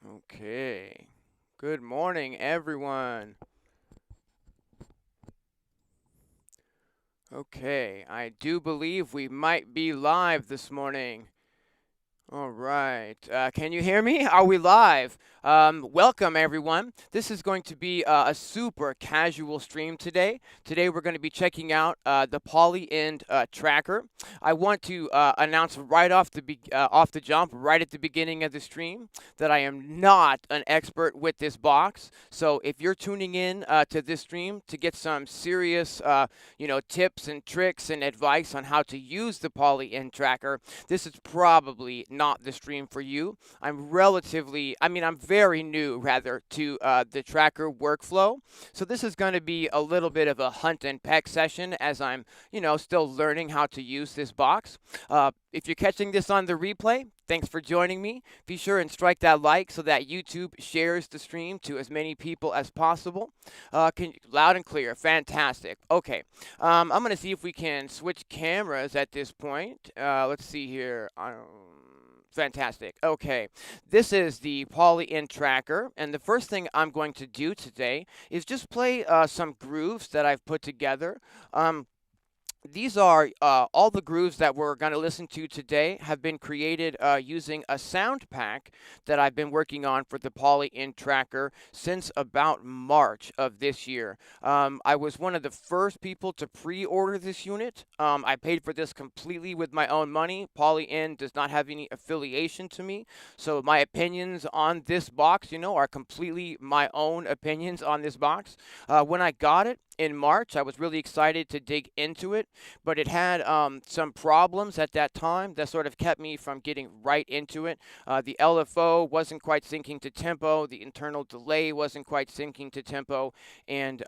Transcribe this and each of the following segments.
Okay. Good morning, everyone. Okay, I do believe we might be live this morning. All right. Can you hear me? Are we live? Welcome, everyone. This is going to be a super casual stream today. Today, we're going to be checking out the Polyend tracker. I want to announce right off the jump, right at the beginning of the stream, that I am not an expert with this box. So, if you're tuning in to this stream to get some serious, tips and tricks and advice on how to use the Polyend tracker, this is probably not the stream for you. I'm very new rather to the tracker workflow. So this is going to be a little bit of a hunt and peck session as I'm, still learning how to use this box. If you're catching this on the replay, thanks for joining me. Be sure and strike that like so that YouTube shares the stream to as many people as possible. Loud and clear, fantastic. Okay, I'm going to see if we can switch cameras at this point. Let's see here. Fantastic. Okay, this is the Polyend tracker, and the first thing I'm going to do today is just play some grooves that I've put together. These are all the grooves that we're going to listen to today have been created using a sound pack that I've been working on for the Polyend tracker since about March of this year. I was one of the first people to pre-order this unit. I paid for this completely with my own money. Polyend does not have any affiliation to me, so my opinions on this box, are completely my own opinions on this box. When I got it in March, I was really excited to dig into it, but it had some problems at that time that sort of kept me from getting right into it. The LFO wasn't quite syncing to tempo, the internal delay wasn't quite syncing to tempo, and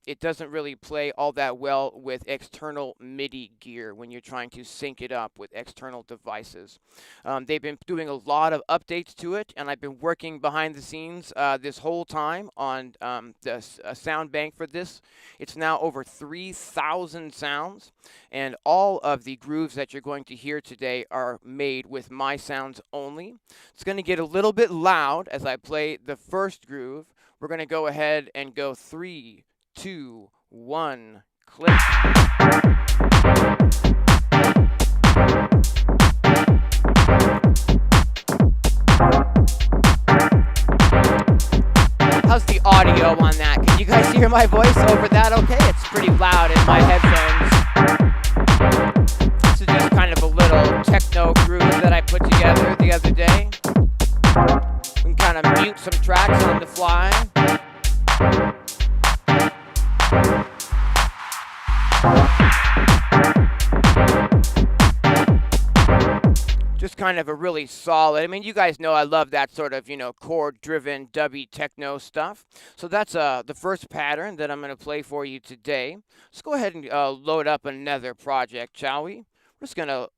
it doesn't really play all that well with external MIDI gear when you're trying to sync it up with external devices. They've been doing a lot of updates to it, and I've been working behind the scenes this whole time on the sound bank for this. It's now over 3,000 sounds, and all of the grooves that you're going to hear today are made with my sounds only. It's going to get a little bit loud as I play the first groove. We're going to go ahead and go 3, 2, 1, click. How's the audio on that? Can you guys hear my voice over that okay? It's pretty loud in my headphones. This is just kind of a little techno groove that I put together the other day. We can kind of mute some tracks on the fly. Just kind of a really solid, you guys know I love that sort of, chord-driven, dubby techno stuff. So that's the first pattern that I'm going to play for you today. Let's go ahead and load up another project, shall we? We're just going to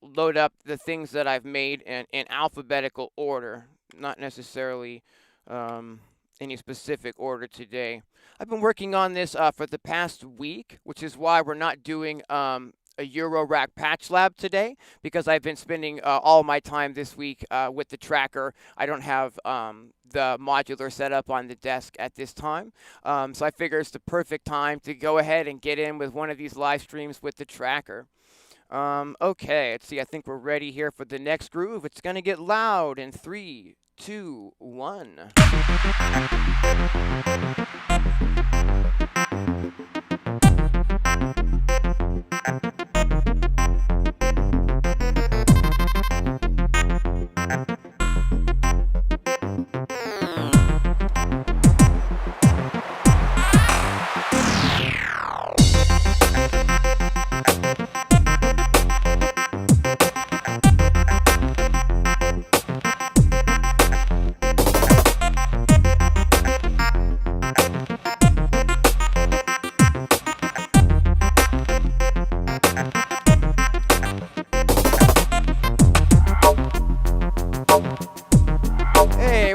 load up the things that I've made in alphabetical order, not necessarily any specific order today. I've been working on this for the past week, which is why we're not doing a Eurorack patch lab today, because I've been spending all my time this week with the tracker. I don't have the modular setup on the desk at this time, so I figure it's the perfect time to go ahead and get in with one of these live streams with the tracker. Okay, let's see. I think we're ready here for the next groove. It's gonna get loud in 3, 2, 1.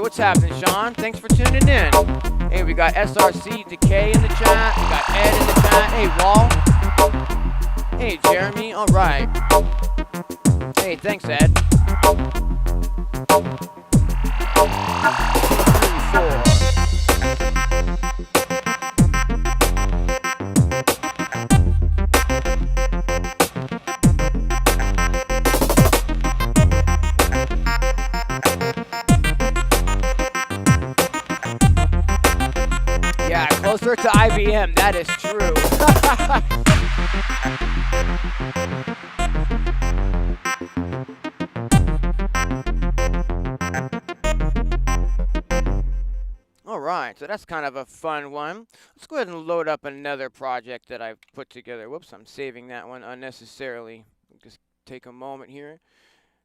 What's happening, Sean? Thanks for tuning in. Hey, we got SRC Decay in the chat. We got Ed in the chat. Hey, Wall. Hey, Jeremy. All right. Hey, thanks, Ed. closer to IBM. That is true. All right, so that's kind of a fun one. Let's go ahead and load up another project that I've put together. Whoops, I'm saving that one unnecessarily. Just take a moment here.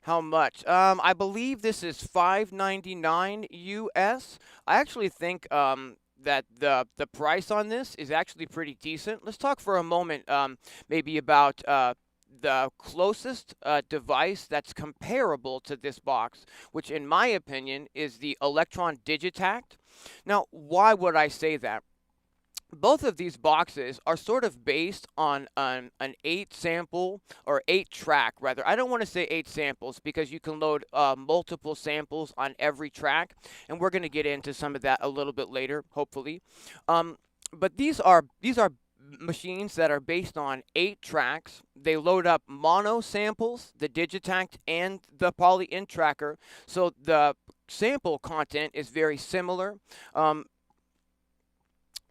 How much? I believe this is $5.99 US. I actually think that the price on this is actually pretty decent. Let's talk for a moment, maybe about the closest device that's comparable to this box, which in my opinion is the Electron Digitact. Now, why would I say that? Both of these boxes are sort of based on an 8 sample or 8 track rather. I don't want to say 8 samples because you can load multiple samples on every track, and we're going to get into some of that a little bit later, hopefully. But these are machines that are based on 8 tracks. They load up mono samples, the Digitact, and the Polyend tracker, so the sample content is very similar.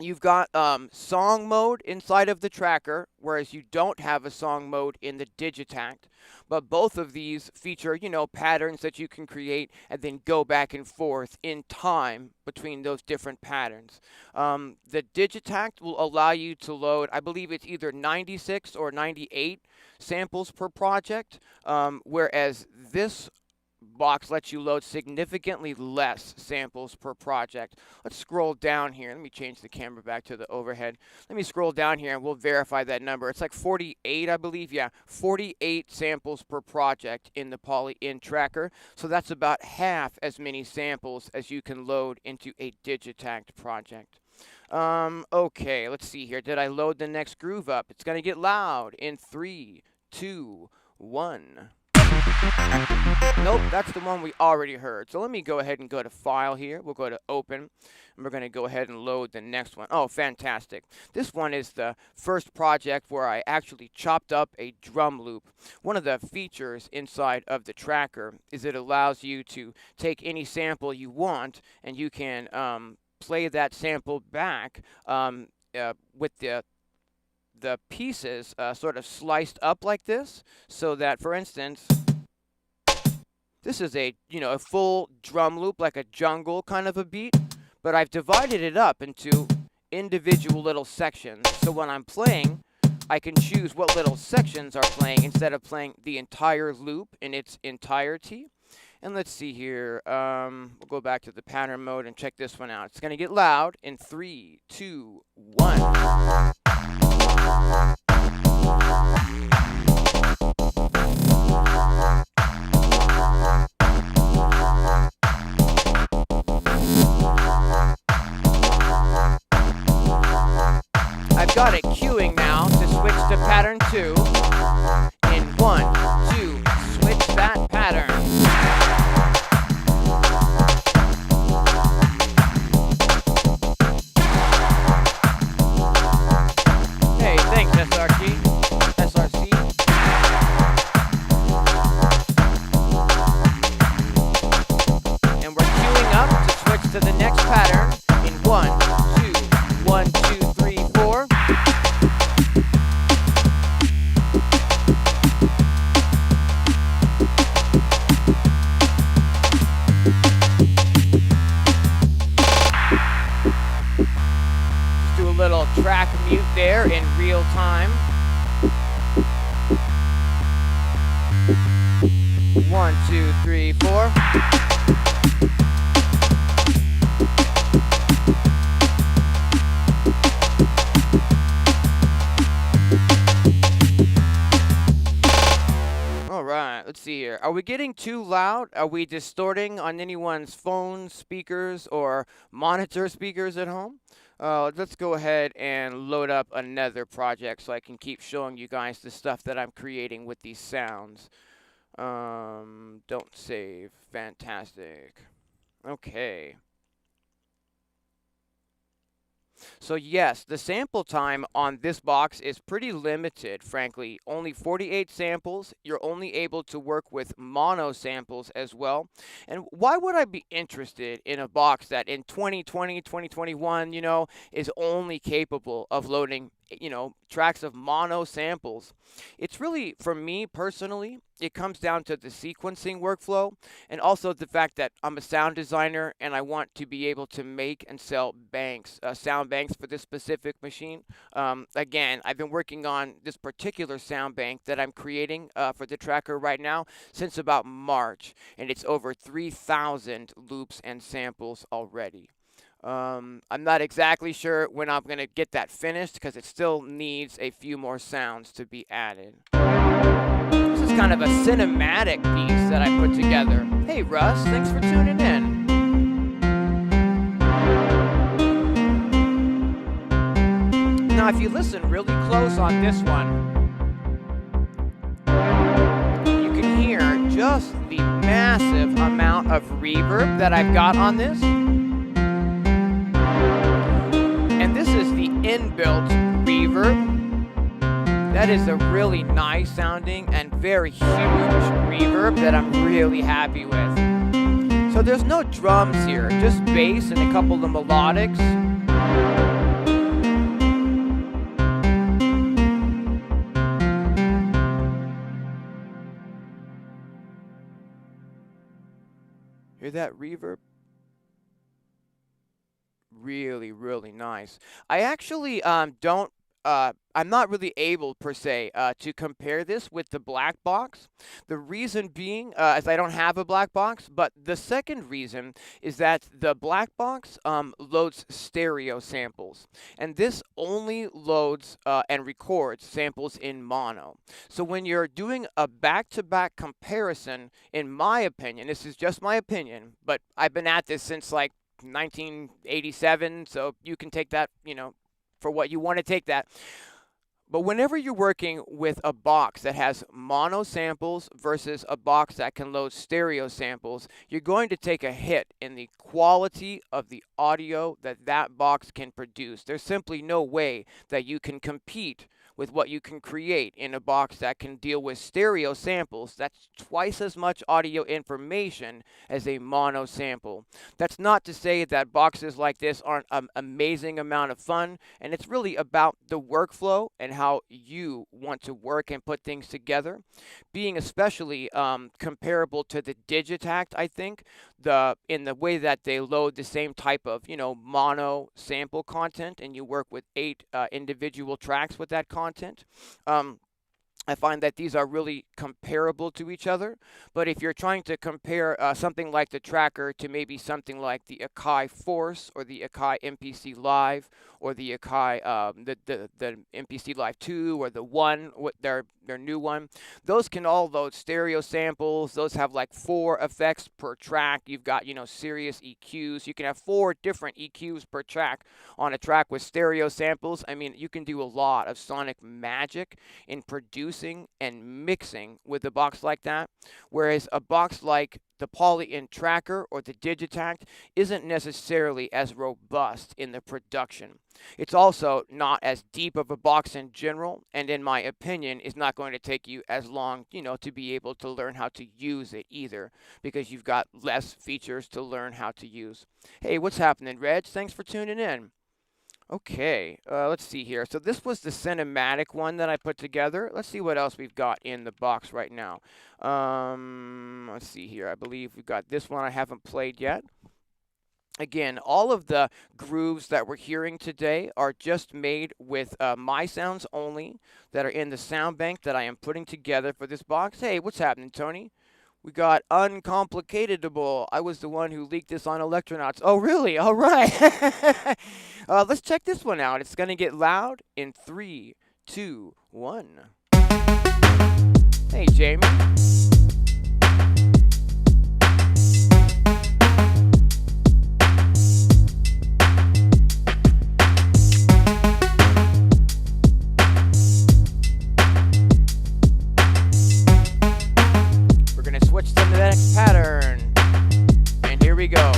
You've got song mode inside of the tracker, whereas you don't have a song mode in the Digitact. But both of these feature, patterns that you can create and then go back and forth in time between those different patterns. The Digitact will allow you to load, I believe it's either 96 or 98 samples per project, whereas this box lets you load significantly less samples per project. Let's scroll down here. Let me change the camera back to the overhead. Let me scroll down here and we'll verify that number. It's like 48, I believe. Yeah, 48 samples per project in the Polyend tracker. So that's about half as many samples as you can load into a Digitact project. Okay, let's see here. Did I load the next groove up? It's going to get loud in 3, 2, 1. Nope, that's the one we already heard. So let me go ahead and go to File here. We'll go to Open, and we're going to go ahead and load the next one. Oh, fantastic. This one is the first project where I actually chopped up a drum loop. One of the features inside of the tracker is it allows you to take any sample you want, and you can play that sample back with the pieces sort of sliced up like this, so that, for instance, this is a full drum loop, like a jungle kind of a beat, but I've divided it up into individual little sections. So when I'm playing, I can choose what little sections are playing instead of playing the entire loop in its entirety. And let's see here. We'll go back to the pattern mode and check this one out. It's going to get loud in 3, 2, 1. I've got it queuing now to switch to pattern 2. In 1, 2, switch that pattern. Hey, thanks, SRC. And we're queuing up to switch to the next pattern in 1, 2, 1, 2, 3, 4. Just do a little track mute there in real time. 1, 2, 3, 4. All right, let's see here. Are we getting too loud? Are we distorting on anyone's phone speakers or monitor speakers at home? Let's go ahead and load up another project so I can keep showing you guys the stuff that I'm creating with these sounds. Don't save. Fantastic. Okay. So yes, the sample time on this box is pretty limited, frankly. Only 48 samples. You're only able to work with mono samples as well. And why would I be interested in a box that in 2020, 2021, is only capable of loading, tracks of mono samples? It's really, for me personally, it comes down to the sequencing workflow and also the fact that I'm a sound designer and I want to be able to make and sell banks, sound banks for this specific machine. Again, I've been working on this particular sound bank that I'm creating for the tracker right now since about March, and it's over 3,000 loops and samples already. I'm not exactly sure when I'm going to get that finished because it still needs a few more sounds to be added. This is kind of a cinematic piece that I put together. Hey Russ, thanks for tuning in. Now if you listen really close on this one, you can hear just the massive amount of reverb that I've got on this. And this is the inbuilt reverb. That is a really nice sounding and very huge reverb that I'm really happy with. So there's no drums here, just bass and a couple of melodics. Hear that reverb? Really, really nice. I actually I'm not really able per se to compare this with the black box. The reason being, is I don't have a black box, but the second reason is that the black box loads stereo samples, and this only loads and records samples in mono. So when you're doing a back-to-back comparison, in my opinion, this is just my opinion, but I've been at this since like 1987, so you can take that, for what you want to take that. But whenever you're working with a box that has mono samples versus a box that can load stereo samples, you're going to take a hit in the quality of the audio that that box can produce. There's simply no way that you can compete with what you can create in a box that can deal with stereo samples. That's twice as much audio information as a mono sample. That's not to say that boxes like this aren't an amazing amount of fun, and it's really about the workflow and how you want to work and put things together. Being especially comparable to the Digitact, I think, in the way that they load the same type of, mono sample content, and you work with 8 individual tracks with that content. I find that these are really comparable to each other. But if you're trying to compare something like the tracker to maybe something like the Akai Force or the Akai MPC Live or the Akai the MPC Live 2 or the One, their new one, those can all load stereo samples. Those have like 4 effects per track. You've got, serious EQs. You can have 4 different EQs per track on a track with stereo samples. I mean, you can do a lot of sonic magic in producing and mixing with a box like that, whereas a box like the Polyend tracker or the Digitact isn't necessarily as robust in the production. It's also not as deep of a box in general, and in my opinion, is not going to take you as long, to be able to learn how to use it either, because you've got less features to learn how to use. Hey, what's happening, Reg? Thanks for tuning in. Okay, let's see here. So this was the cinematic one that I put together. Let's see what else we've got in the box right now. Let's see here. I believe we've got this one I haven't played yet. Again, all of the grooves that we're hearing today are just made with my sounds only that are in the sound bank that I am putting together for this box. Hey, what's happening, Tony? We got Uncomplicatedable. I was the one who leaked this on Electronauts. Oh, really? All right. Let's check this one out. It's going to get loud in 3, 2, 1. Hey, Jamie. Switch to the next pattern, and here we go.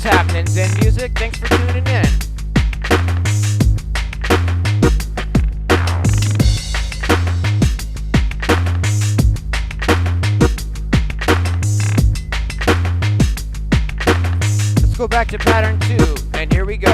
What's happening, Zen Music? Thanks for tuning in. Let's go back to pattern 2, and here we go.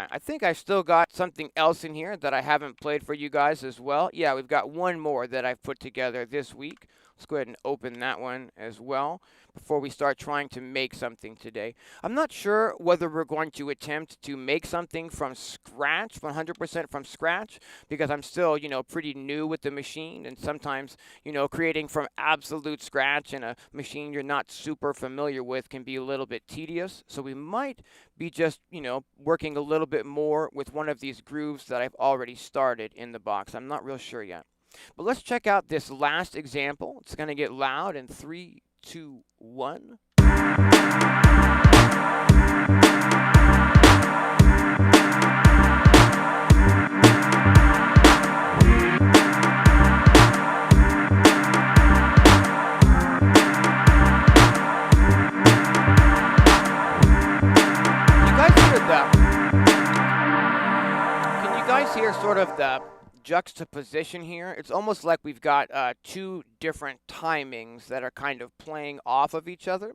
I think I still got something else in here that I haven't played for you guys as well. Yeah, we've got one more that I've put together this week. Let's go ahead and open that one as well before we start trying to make something today. I'm not sure whether we're going to attempt to make something from scratch, 100% from scratch, because I'm still, pretty new with the machine, and sometimes, creating from absolute scratch in a machine you're not super familiar with can be a little bit tedious. So we might be just, working a little bit more with one of these grooves that I've already started in the box. I'm not real sure yet. But let's check out this last example. It's going to get loud in 3, 2, 1. Can you guys hear sort of the juxtaposition here? It's almost like we've got two different timings that are kind of playing off of each other.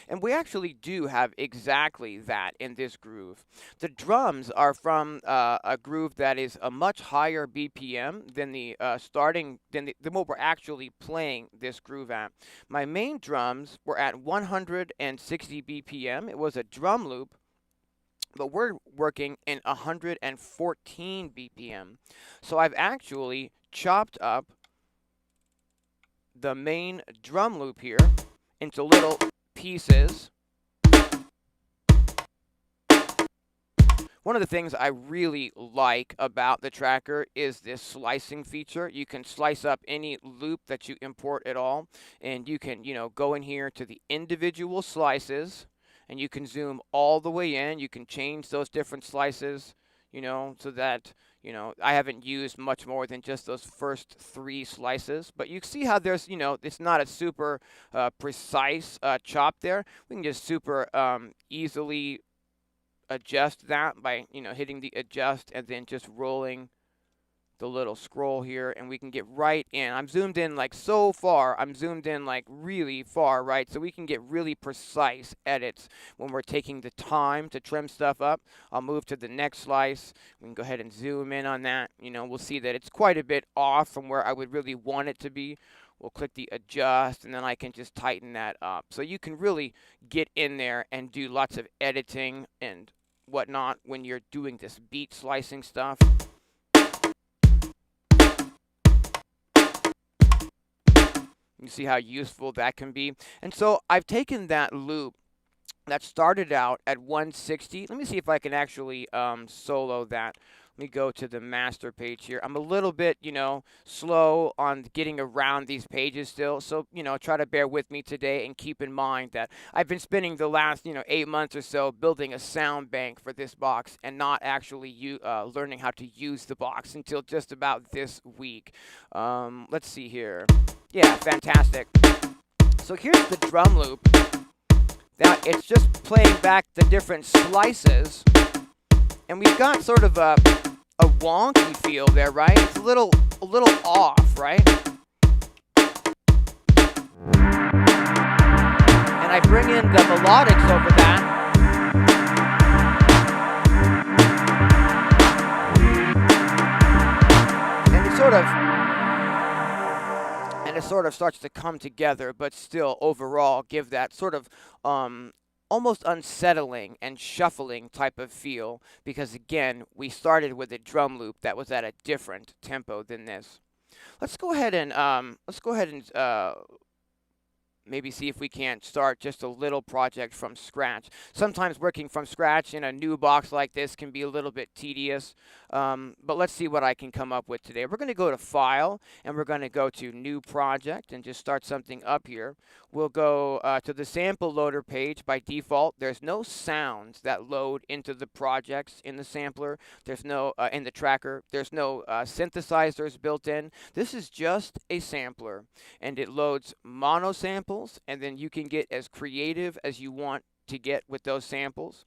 And we actually do have exactly that in this groove. The drums are from a groove that is a much higher BPM than the than what we're actually playing this groove at. My main drums were at 160 BPM. It was a drum loop, but we're working in 114 BPM. So I've actually chopped up the main drum loop here into little pieces. One of the things I really like about the tracker is this slicing feature. You can slice up any loop that you import at all, and you can, go in here to the individual slices, and you can zoom all the way in. You can change those different slices, so that, I haven't used much more than just those first 3 slices. But you see how there's, it's not a super precise chop there. We can just super easily adjust that by, hitting the adjust and then just rolling the little scroll here, and we can get right in. I'm zoomed in like so far. I'm zoomed in like really far, right? So we can get really precise edits when we're taking the time to trim stuff up. I'll move to the next slice. We can go ahead and zoom in on that. We'll see that it's quite a bit off from where I would really want it to be. We'll click the adjust, and then I can just tighten that up. So you can really get in there and do lots of editing and whatnot when you're doing this beat slicing stuff. You see how useful that can be. And so I've taken that loop that started out at 160. Let me see if I can actually solo that. Let me go to the master page here. I'm a little bit, slow on getting around these pages still. So, try to bear with me today and keep in mind that I've been spending the last, 8 months or so building a sound bank for this box and not actually learning how to use the box until just about this week. Let's see here. Yeah, fantastic. So here's the drum loop. Now it's just playing back the different slices, and we've got sort of a wonky feel there, right? It's a little off, right? And I bring in the melodics over that. And it sort of starts to come together, but still overall give that sort of almost unsettling and shuffling type of feel, because again, we started with a drum loop that was at a different tempo than this. Let's go ahead and maybe see if we can't start just a little project from scratch. Sometimes working from scratch in a new box like this can be a little bit tedious, but let's see what I can come up with today. We're going to go to File, and we're going to go to New Project and just start something up here. We'll go to the sample loader page. By default, there's no sounds that load into the projects in the sampler. There's no, in the tracker, there's no synthesizers built in. This is just a sampler, and it loads mono samples, and then you can get as creative as you want to get with those samples.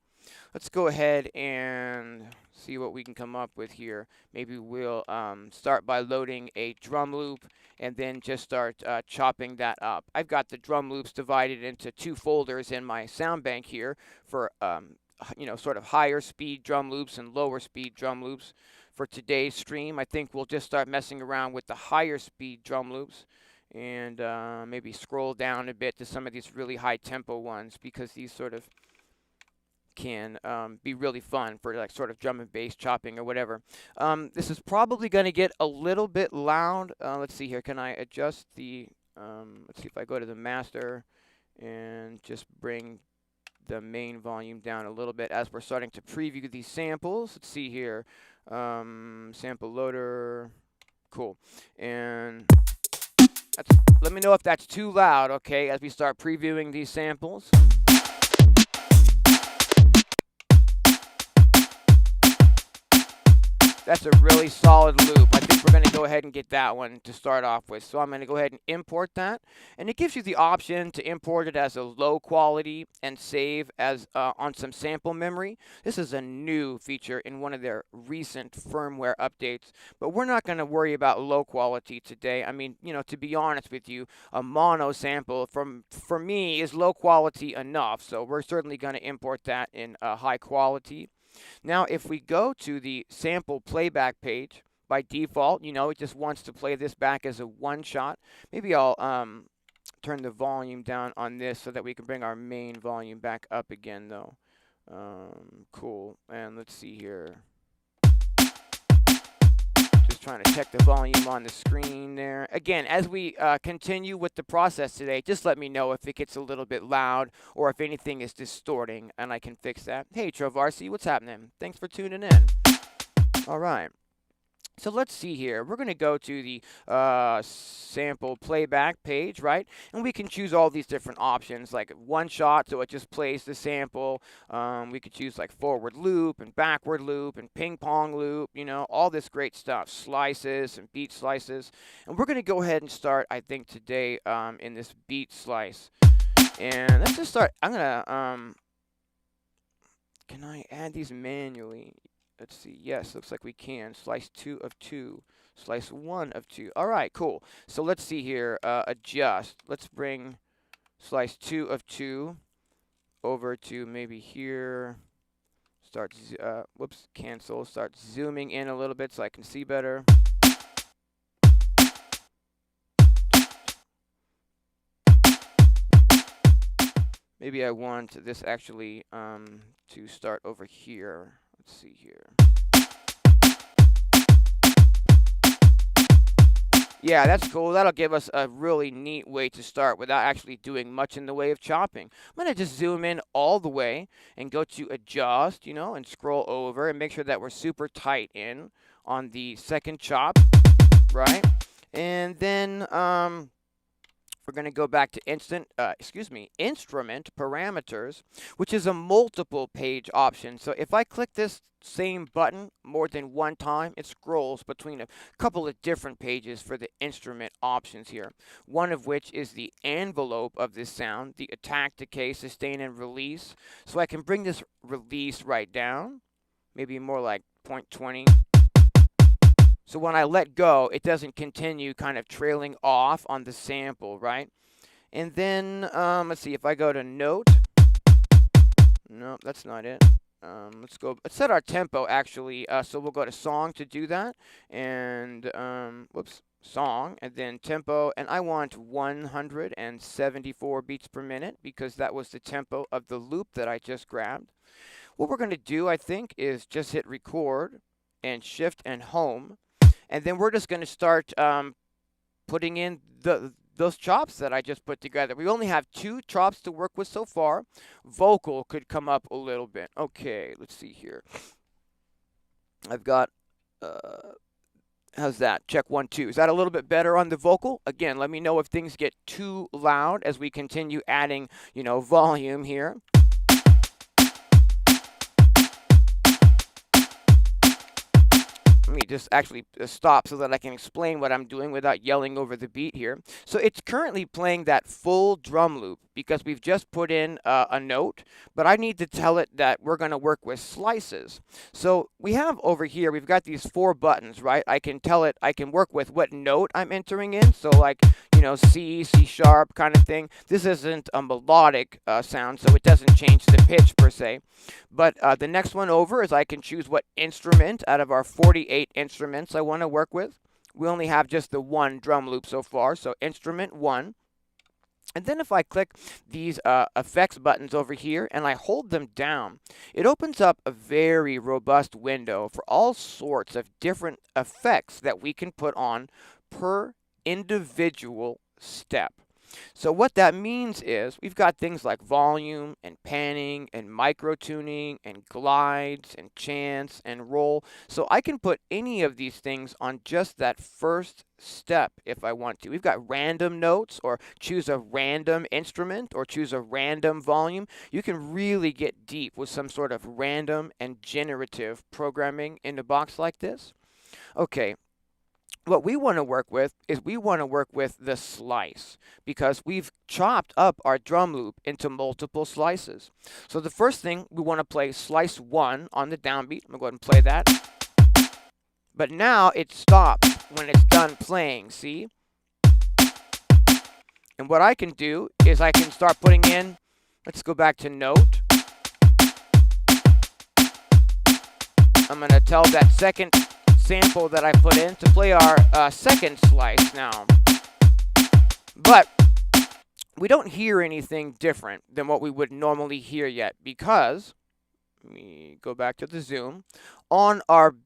Let's go ahead and see what we can come up with here. Maybe we'll start by loading a drum loop and then just start chopping that up. I've got the drum loops divided into 2 folders in my sound bank here for sort of higher speed drum loops and lower speed drum loops. For today's stream, I think we'll just start messing around with the higher speed drum loops and maybe scroll down a bit to some of these really high tempo ones, because these sort of can be really fun for like sort of drum and bass chopping or whatever. This is probably going to get a little bit loud. Let's see here. Can I adjust the, let's see if I go to the master and just bring the main volume down a little bit as we're starting to preview these samples. Let's see here. Sample loader. Cool. And let me know if that's too loud, okay, as we start previewing these samples. That's a really solid loop. I think we're going to go ahead and get that one to start off with. So I'm going to go ahead and import that. And it gives you the option to import it as a low quality and save as on some sample memory. This is a new feature in one of their recent firmware updates. But we're not going to worry about low quality today. I mean, you know, to be honest with you, a mono sample for me is low quality enough. So we're certainly going to import that in high quality. Now, if we go to the sample playback page, by default, you know, it just wants to play this back as a one-shot. Maybe I'll turn the volume down on this so that we can bring our main volume back up again, though. Cool. And let's see here. Just trying to check the volume on the screen there. Again, as we continue with the process today, just let me know if it gets a little bit loud or if anything is distorting, and I can fix that. Hey, Trovarsi, what's happening? Thanks for tuning in. All right. So let's see here. We're going to go to the sample playback page, right? And we can choose all these different options, like one shot, so it just plays the sample. We could choose like forward loop and backward loop and ping pong loop, you know, all this great stuff. Slices and beat slices. And we're going to go ahead and start, I think, today in this beat slice. And let's just start. I'm going to, can I add these manually? Let's see. Yes, looks like we can. Slice 2 of 2. Slice 1 of 2. All right, cool. So let's see here. Adjust. Let's bring slice 2 of 2 over to maybe here. Start, whoops, cancel. Start zooming in a little bit so I can see better. Maybe I want this actually to start over here. Let's see here. Yeah, that's cool. That'll give us a really neat way to start without actually doing much in the way of chopping. I'm going to just zoom in all the way and go to adjust, you know, and scroll over and make sure that we're super tight in on the second chop, right? And then we're going to go back to instrument parameters, which is a multiple page option. So if I click this same button more than one time, it scrolls between a couple of different pages for the instrument options here. One of which is the envelope of this sound, the attack, decay, sustain, and release. So I can bring this release right down, maybe more like 0.20. So when I let go, it doesn't continue kind of trailing off on the sample, right? And then, let's see, if I go to note. No, that's not it. Let's set our tempo, actually. So we'll go to song to do that. And, whoops, song, and then tempo. And I want 174 beats per minute because that was the tempo of the loop that I just grabbed. What we're going to do, I think, is just hit record and shift and home. And then we're just going to start putting in those chops that I just put together. We only have 2 chops to work with so far. Vocal could come up a little bit. Okay, let's see here. I've got, how's that? Check 1, 2. Is that a little bit better on the vocal? Again, let me know if things get too loud as we continue adding, volume here. Let me just actually stop so that I can explain what I'm doing without yelling over the beat here. So it's currently playing that full drum loop because we've just put in a note, but I need to tell it that we're going to work with slices. So we have over here, we've got these 4 buttons, right? I can tell it, I can work with what note I'm entering in. So like, C, C sharp kind of thing. This isn't a melodic sound, so it doesn't change the pitch per se. But the next one over is I can choose what instrument out of our 48 instruments I want to work with. We only have just the 1 drum loop so far, so instrument 1. And then if I click these effects buttons over here and I hold them down, it opens up a very robust window for all sorts of different effects that we can put on per individual step. So what that means is we've got things like volume and panning and micro tuning and glides and chance and roll. So I can put any of these things on just that first step if I want to. We've got random notes, or choose a random instrument, or choose a random volume. You can really get deep with some sort of random and generative programming in a box like this. Okay. What we want to work with is we want to work with the slice because we've chopped up our drum loop into multiple slices. So the first thing, we want to play slice 1 on the downbeat. I'm going to go ahead and play that. But now it stops when it's done playing, see? And what I can do is I can start putting in, let's go back to note. I'm going to tell that second sample that I put in to play our second slice now. But we don't hear anything different than what we would normally hear yet because, let me go back to the zoom, on our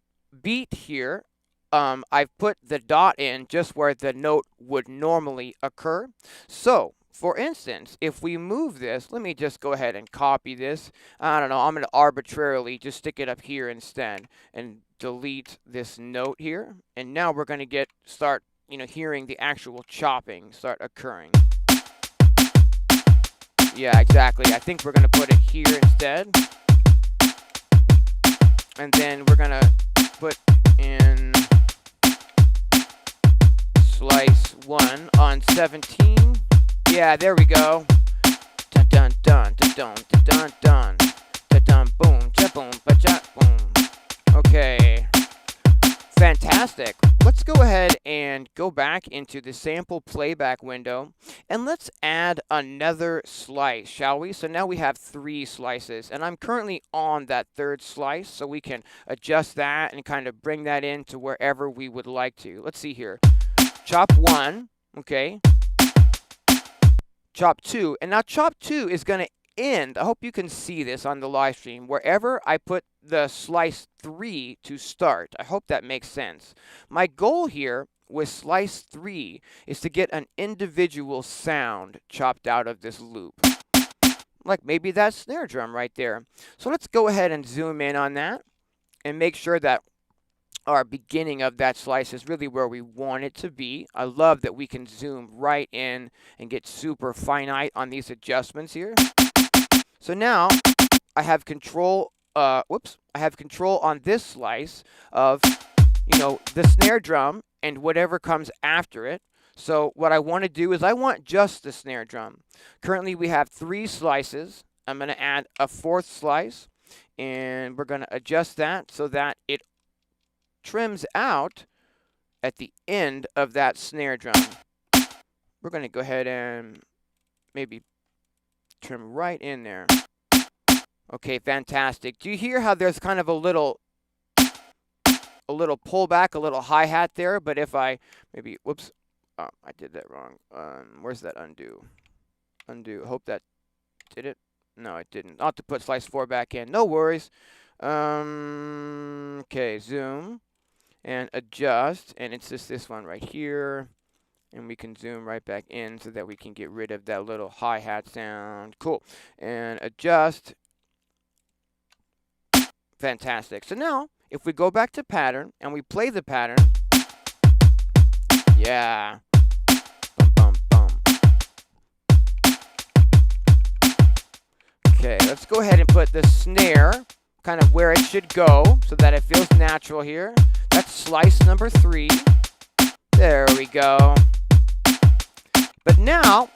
beat here, I've put the dot in just where the note would normally occur. So, for instance, if we move this, let me just go ahead and copy this. I don't know, I'm going to arbitrarily just stick it up here instead and delete this note here. And now we're going to start hearing the actual chopping start occurring. Yeah, exactly. I think we're going to put it here instead. And then we're going to put in slice 1 on 17. Yeah, there we go. Dun dun dun dun dun dun dun dun dun boom cha boom ba cha boom. Okay, fantastic. Let's go ahead and go back into the sample playback window and let's add another slice, shall we? So now we have 3 slices and I'm currently on that 3rd slice, so we can adjust that and kind of bring that into wherever we would like to. Let's see here. Chop 1, okay. Chop 2, and now chop 2 is going to end, I hope you can see this on the live stream, wherever I put the slice 3 to start. I hope that makes sense. My goal here with slice 3 is to get an individual sound chopped out of this loop. Like maybe that snare drum right there. So let's go ahead and zoom in on that and make sure that our beginning of that slice is really where we want it to be. I love that we can zoom right in and get super finite on these adjustments here. So now I have control, I have control on this slice of, the snare drum and whatever comes after it. So what I want to do is I want just the snare drum. Currently we have 3 slices. I'm going to add a 4th slice and we're going to adjust that so that it trims out at the end of that snare drum. We're going to go ahead and maybe trim right in there. Okay, fantastic. Do you hear how there's kind of a little pullback, a little hi-hat there? But if I maybe, whoops, I did that wrong. Where's that undo? Undo. Hope that did it. No, it didn't. I'll have to put slice 4 back in. No worries. Okay, zoom and adjust, and it's just this one right here. And we can zoom right back in so that we can get rid of that little hi-hat sound. Cool. And adjust. Fantastic. So now, if we go back to pattern and we play the pattern, yeah. Bum, bum, bum. Okay, let's go ahead and put the snare kind of where it should go so that it feels natural here. That's slice number 3. There we go. But now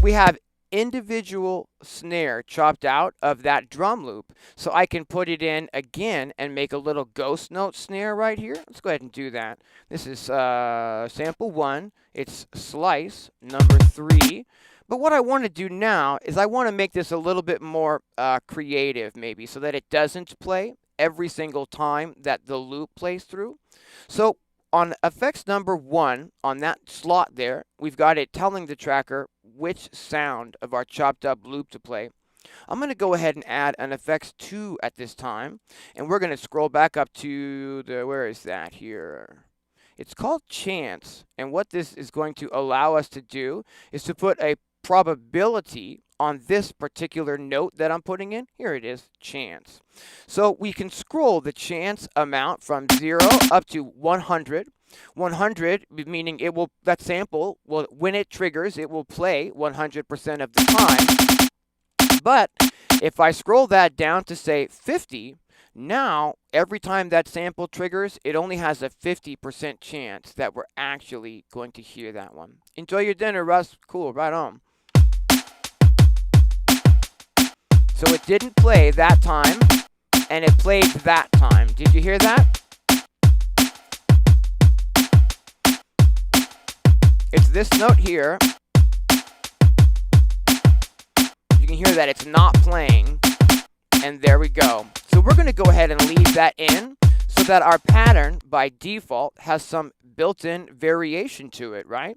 we have individual snare chopped out of that drum loop. So I can put it in again and make a little ghost note snare right here. Let's go ahead and do that. This is sample 1. It's slice number 3. But what I want to do now is I want to make this a little bit more creative maybe so that it doesn't play every single time that the loop plays through. So on effects number 1, on that slot there, we've got it telling the tracker which sound of our chopped up loop to play. I'm going to go ahead and add an effects 2 at this time, and we're going to scroll back up to the, where is that here? It's called chance, and what this is going to allow us to do is to put a probability on this particular note that I'm putting in. Here it is, chance. So we can scroll the chance amount from 0 up to 100. 100 meaning it will, that sample will, when it triggers, it will play 100% of the time. But if I scroll that down to say 50, now every time that sample triggers, it only has a 50% chance that we're actually going to hear that one. Enjoy your dinner, Russ. Cool, right on. So it didn't play that time, and it played that time. Did you hear that? It's this note here. You can hear that it's not playing, and there we go. So we're going to go ahead and leave that in so that our pattern, by default, has some built-in variation to it, right?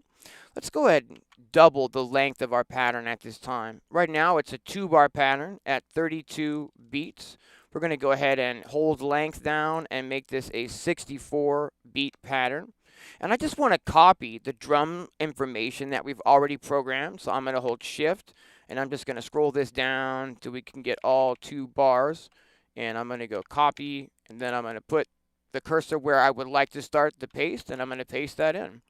Let's go ahead and double the length of our pattern at this time. Right now, it's a 2-bar pattern at 32 beats. We're going to go ahead and hold length down and make this a 64-beat pattern. And I just want to copy the drum information that we've already programmed. So I'm going to hold Shift, and I'm just going to scroll this down till we can get all 2 bars. And I'm going to go copy, and then I'm going to put the cursor where I would like to start the paste, and I'm going to paste that in.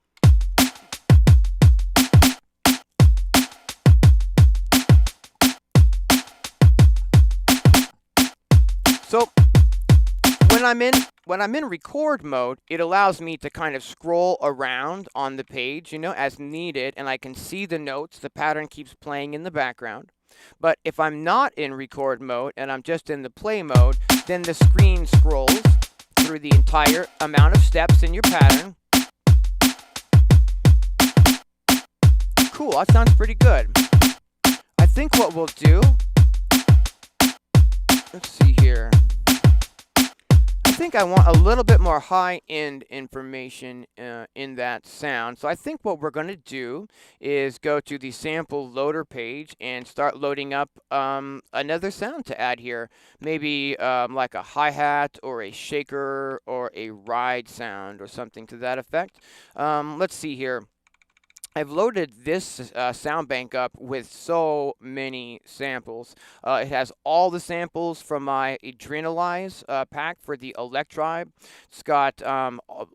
So when I'm in record mode, it allows me to kind of scroll around on the page, you know, as needed, and I can see the notes. The pattern keeps playing in the background. But if I'm not in record mode and I'm just in the play mode, then the screen scrolls through the entire amount of steps in your pattern. Cool, that sounds pretty good. I think what we'll do, let's see here. I think I want a little bit more high-end information in that sound. So I think what we're going to do is go to the sample loader page and start loading up another sound to add here. Maybe like a hi-hat or a shaker or a ride sound or something to that effect. Let's see here. I've loaded this sound bank up with so many samples. It has all the samples from my Adrenalize pack for the Electribe. It's got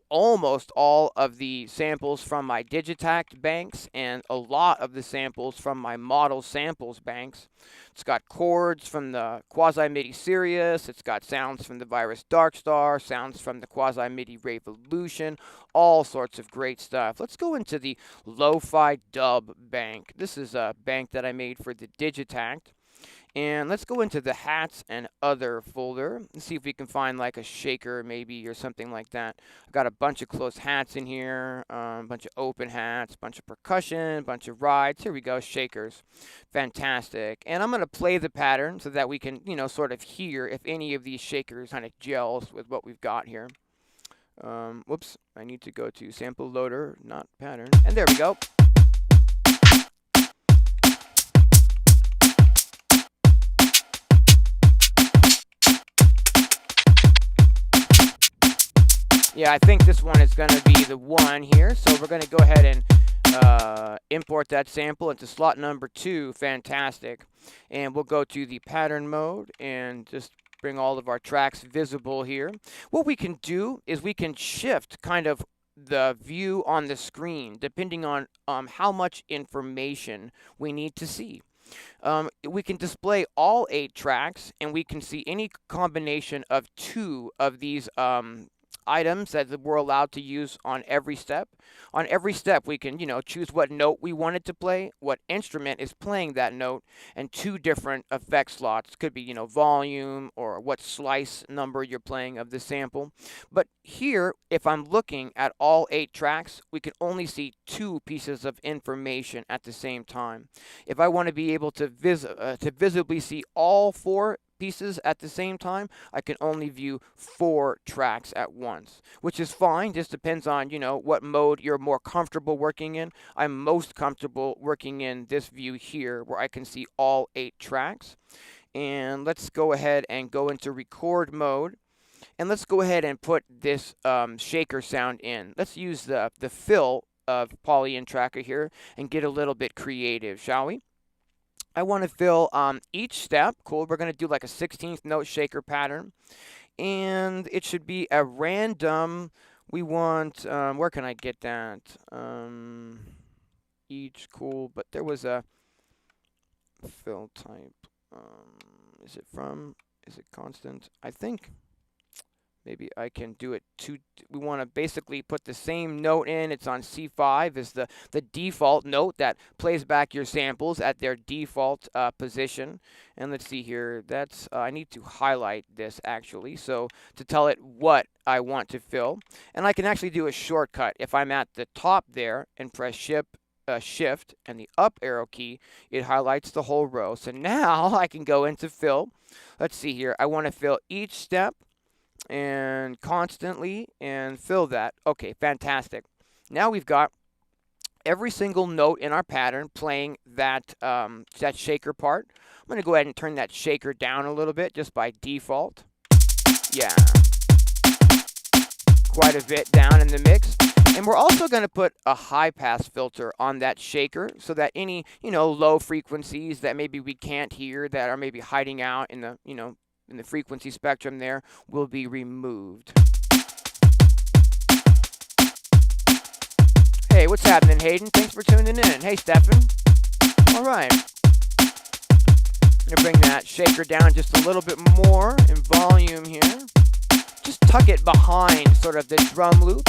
almost all of the samples from my Digitact banks and a lot of the samples from my Model Samples banks. It's got chords from the Quasi-MIDI Sirius. It's got sounds from the Virus Darkstar, sounds from the Quasi-MIDI Revolution, all sorts of great stuff. Let's go into the Lo-Fi Dub bank. This is a bank that I made for the Digitact. And let's go into the hats and other folder. Let's see if we can find like a shaker maybe or something like that. I've got a bunch of closed hats in here, a bunch of open hats, a bunch of percussion, a bunch of rides. Here we go, shakers. Fantastic. And I'm going to play the pattern so that we can, you know, sort of hear if any of these shakers kind of gels with what we've got here. Whoops, I need to go to sample loader, not pattern. And there we go. Yeah, I think this one is going to be the one here. So we're going to go ahead and import that sample into slot number 2. Fantastic. And we'll go to the pattern mode and just bring all of our tracks visible here. What we can do is we can shift kind of the view on the screen depending on how much information we need to see. We can display all 8 tracks, and we can see any combination of 2 of these items that we're allowed to use on every step. On every step, we can, choose what note we wanted to play, what instrument is playing that note, and 2 different effect slots. Could be, volume or what slice number you're playing of the sample. But here, if I'm looking at all 8 tracks, we can only see 2 pieces of information at the same time. If I want to be able to visibly see all 4 pieces at the same time, I can only view 4 tracks at once, which is fine. Just depends on, what mode you're more comfortable working in. I'm most comfortable working in this view here where I can see all 8 tracks. And let's go ahead and go into record mode. And let's go ahead and put this shaker sound in. Let's use the fill of Polyend Tracker here and get a little bit creative, shall we? I want to fill each step. Cool. We're going to do like a 16th note shaker pattern. And it should be a random. We want, where can I get that? Each, cool. But there was a fill type. Is it constant? I think maybe I can do it we want to basically put the same note in. It's on C5 is the default note that plays back your samples at their default position. And let's see here. I need to highlight this actually. So to tell it what I want to fill. And I can actually do a shortcut. If I'm at the top there and press Shift and the up arrow key, it highlights the whole row. So now I can go into fill. Let's see here. I want to fill each step and constantly and fill that. Okay, fantastic. Now we've got every single note in our pattern playing that shaker part. I'm going to go ahead and turn that shaker down a little bit just by default. Yeah, quite a bit down in the mix. And we're also going to put a high pass filter on that shaker so that any, low frequencies that maybe we can't hear that are maybe hiding out in the, in the frequency spectrum there will be removed. Hey, what's happening, Hayden? Thanks for tuning in. Hey, Stefan. All right. I'm going to bring that shaker down just a little bit more in volume here. Just tuck it behind sort of the drum loop.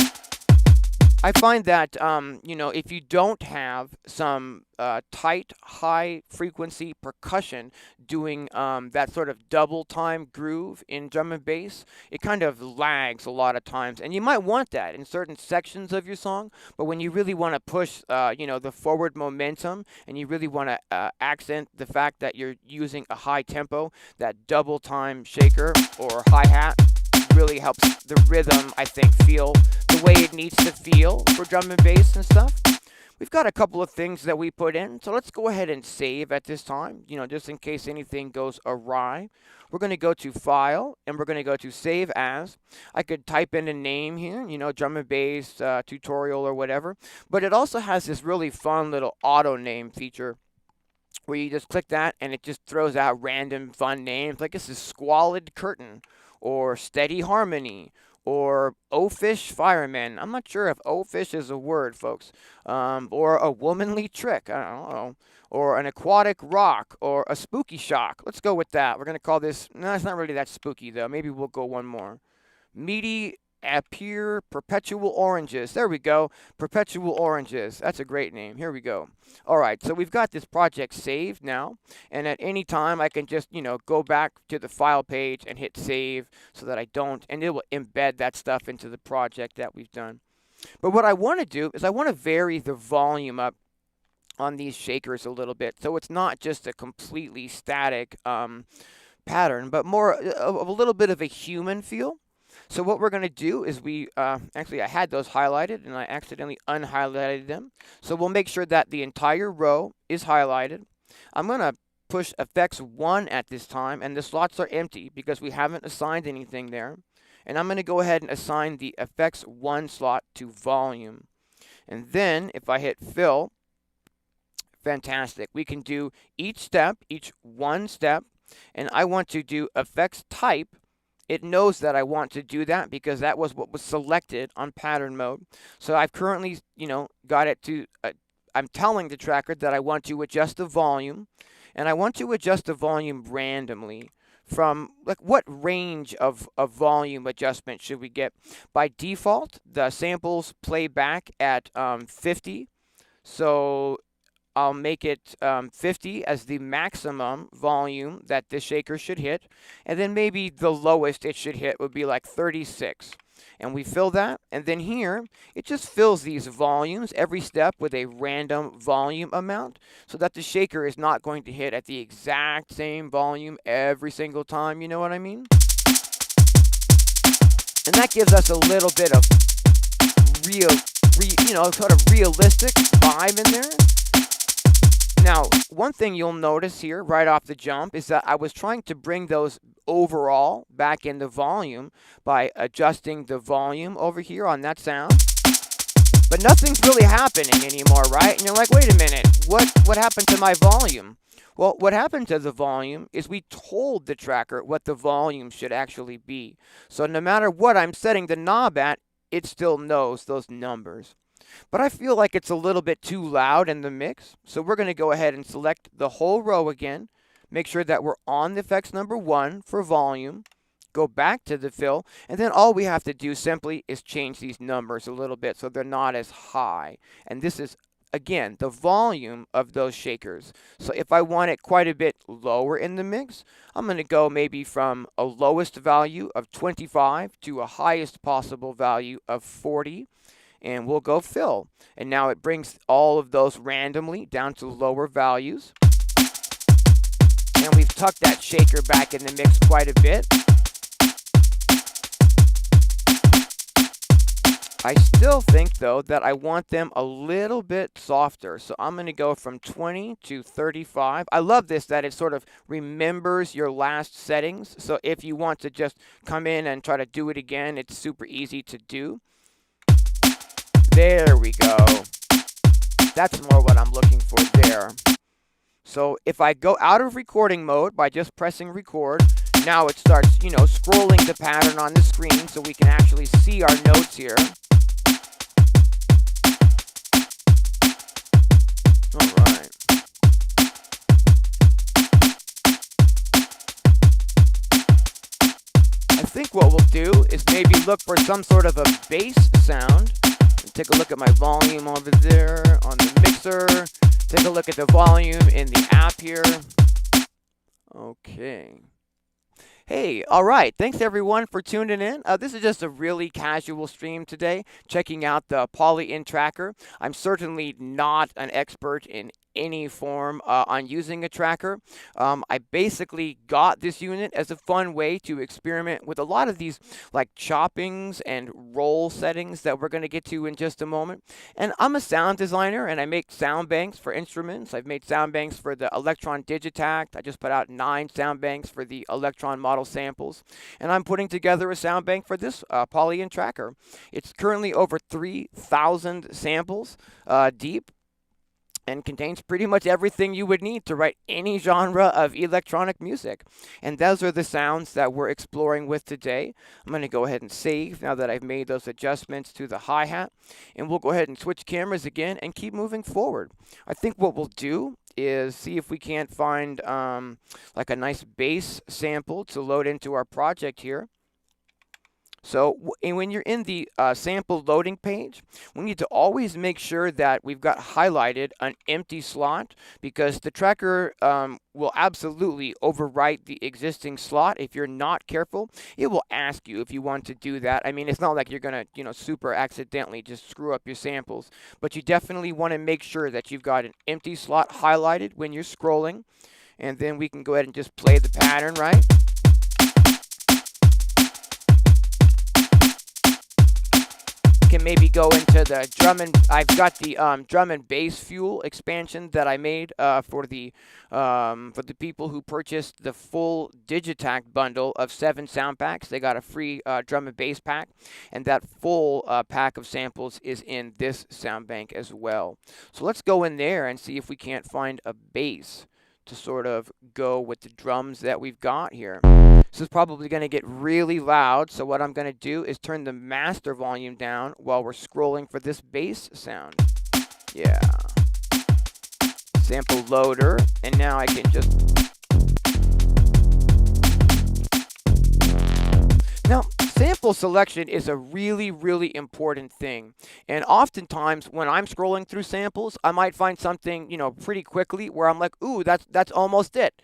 I find that, if you don't have some tight, high-frequency percussion doing that sort of double-time groove in drum and bass, it kind of lags a lot of times. And you might want that in certain sections of your song, but when you really want to push, the forward momentum, and you really want to accent the fact that you're using a high tempo, that double-time shaker or hi-hat really helps the rhythm, I think, feel the way it needs to feel for drum and bass and stuff. We've got a couple of things that we put in, so let's go ahead and save at this time, just in case anything goes awry. We're going to go to File, and we're going to go to Save As. I could type in a name here, drum and bass tutorial or whatever, but it also has this really fun little auto name feature where you just click that, and it just throws out random fun names, like this is Squalid Curtain, or Steady Harmony, or O-Fish Fireman. I'm not sure if O-Fish is a word, folks. Or a Womanly Trick. I don't know. Or an Aquatic Rock, or a Spooky Shock. Let's go with that. We're going to call this, no, it's not really that spooky, though. Maybe we'll go one more. Meaty Pure Perpetual Oranges. There we go. Perpetual Oranges. That's a great name. Here we go. All right, so we've got this project saved now, and at any time I can just, go back to the file page and hit save so that I don't, and it will embed that stuff into the project that we've done. But what I want to do is I want to vary the volume up on these shakers a little bit, so it's not just a completely static pattern, but more of a little bit of a human feel. So what we're going to do is actually I had those highlighted and I accidentally unhighlighted them. So we'll make sure that the entire row is highlighted. I'm going to push effects 1 at this time, and the slots are empty because we haven't assigned anything there. And I'm going to go ahead and assign the effects 1 slot to volume. And then if I hit fill, fantastic. We can do each step, each one step, and I want to do effects type. It knows that I want to do that because that was what was selected on pattern mode. So I've currently, got it to, I'm telling the tracker that I want to adjust the volume, and I want to adjust the volume randomly from, like, what range of volume adjustment should we get? By default, the samples play back at 50. So I'll make it 50 as the maximum volume that the shaker should hit. And then maybe the lowest it should hit would be like 36. And we fill that. And then here, it just fills these volumes, every step with a random volume amount, so that the shaker is not going to hit at the exact same volume every single time. You know what I mean? And that gives us a little bit of sort of realistic vibe in there. Now, one thing you'll notice here right off the jump is that I was trying to bring those overall back in the volume by adjusting the volume over here on that sound. But nothing's really happening anymore, right? And you're like, wait a minute, what happened to my volume? Well, what happened to the volume is we told the tracker what the volume should actually be. So no matter what I'm setting the knob at, it still knows those numbers. But I feel like it's a little bit too loud in the mix, so we're going to go ahead and select the whole row again, make sure that we're on the effects number 1 for volume, go back to the fill, and then all we have to do simply is change these numbers a little bit so they're not as high. And this is, again, the volume of those shakers. So if I want it quite a bit lower in the mix, I'm going to go maybe from a lowest value of 25 to a highest possible value of 40. And we'll go fill. And now it brings all of those randomly down to lower values. And we've tucked that shaker back in the mix quite a bit. I still think, though, that I want them a little bit softer. So I'm going to go from 20 to 35. I love this, that it sort of remembers your last settings. So if you want to just come in and try to do it again, it's super easy to do. There we go. That's more what I'm looking for there. So if I go out of recording mode by just pressing record, now it starts, scrolling the pattern on the screen so we can actually see our notes here. All right. I think what we'll do is maybe look for some sort of a bass sound. Take a look at my volume over there on the mixer. Take a look at the volume in the app here. Okay. Hey, all right. Thanks, everyone, for tuning in. This is just a really casual stream today, checking out the Polyend tracker. I'm certainly not an expert in any form on using a tracker. I basically got this unit as a fun way to experiment with a lot of these like choppings and roll settings that we're going to get to in just a moment. And I'm a sound designer and I make sound banks for instruments. I've made sound banks for the Electron Digitact. I just put out 9 sound banks for the Electron model samples. And I'm putting together a sound bank for this Polyend tracker. It's currently over 3,000 samples deep, and contains pretty much everything you would need to write any genre of electronic music. And those are the sounds that we're exploring with today. I'm going to go ahead and save now that I've made those adjustments to the hi-hat. And we'll go ahead and switch cameras again and keep moving forward. I think what we'll do is see if we can't find like a nice bass sample to load into our project here. So when you're in the sample loading page, we need to always make sure that we've got highlighted an empty slot, because the tracker will absolutely overwrite the existing slot. If you're not careful, it will ask you if you want to do that. I mean, it's not like you're going to, super accidentally just screw up your samples, but you definitely want to make sure that you've got an empty slot highlighted when you're scrolling. And then we can go ahead and just play the pattern, right? can maybe go into the drum and I've got the drum and bass fuel expansion that I made for the people who purchased the full Digitact bundle of 7 sound packs. They got a free drum and bass pack, and that full pack of samples is in this sound bank as well. So let's go in there and see if we can't find a bass to sort of go with the drums that we've got here. This is probably going to get really loud, so what I'm going to do is turn the master volume down while we're scrolling for this bass sound. Yeah. Sample loader, and now I can just... Now, sample selection is a really, really important thing. And oftentimes, when I'm scrolling through samples, I might find something, pretty quickly where I'm like, ooh, that's almost it.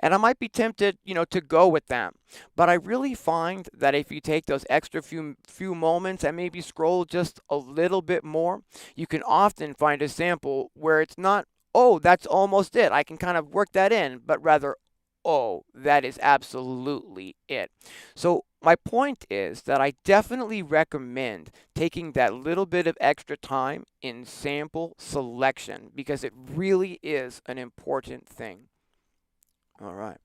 And I might be tempted, to go with that. But I really find that if you take those extra few moments and maybe scroll just a little bit more, you can often find a sample where it's not, oh, that's almost it. I can kind of work that in, but rather, oh, that is absolutely it. So my point is that I definitely recommend taking that little bit of extra time in sample selection because it really is an important thing. All right.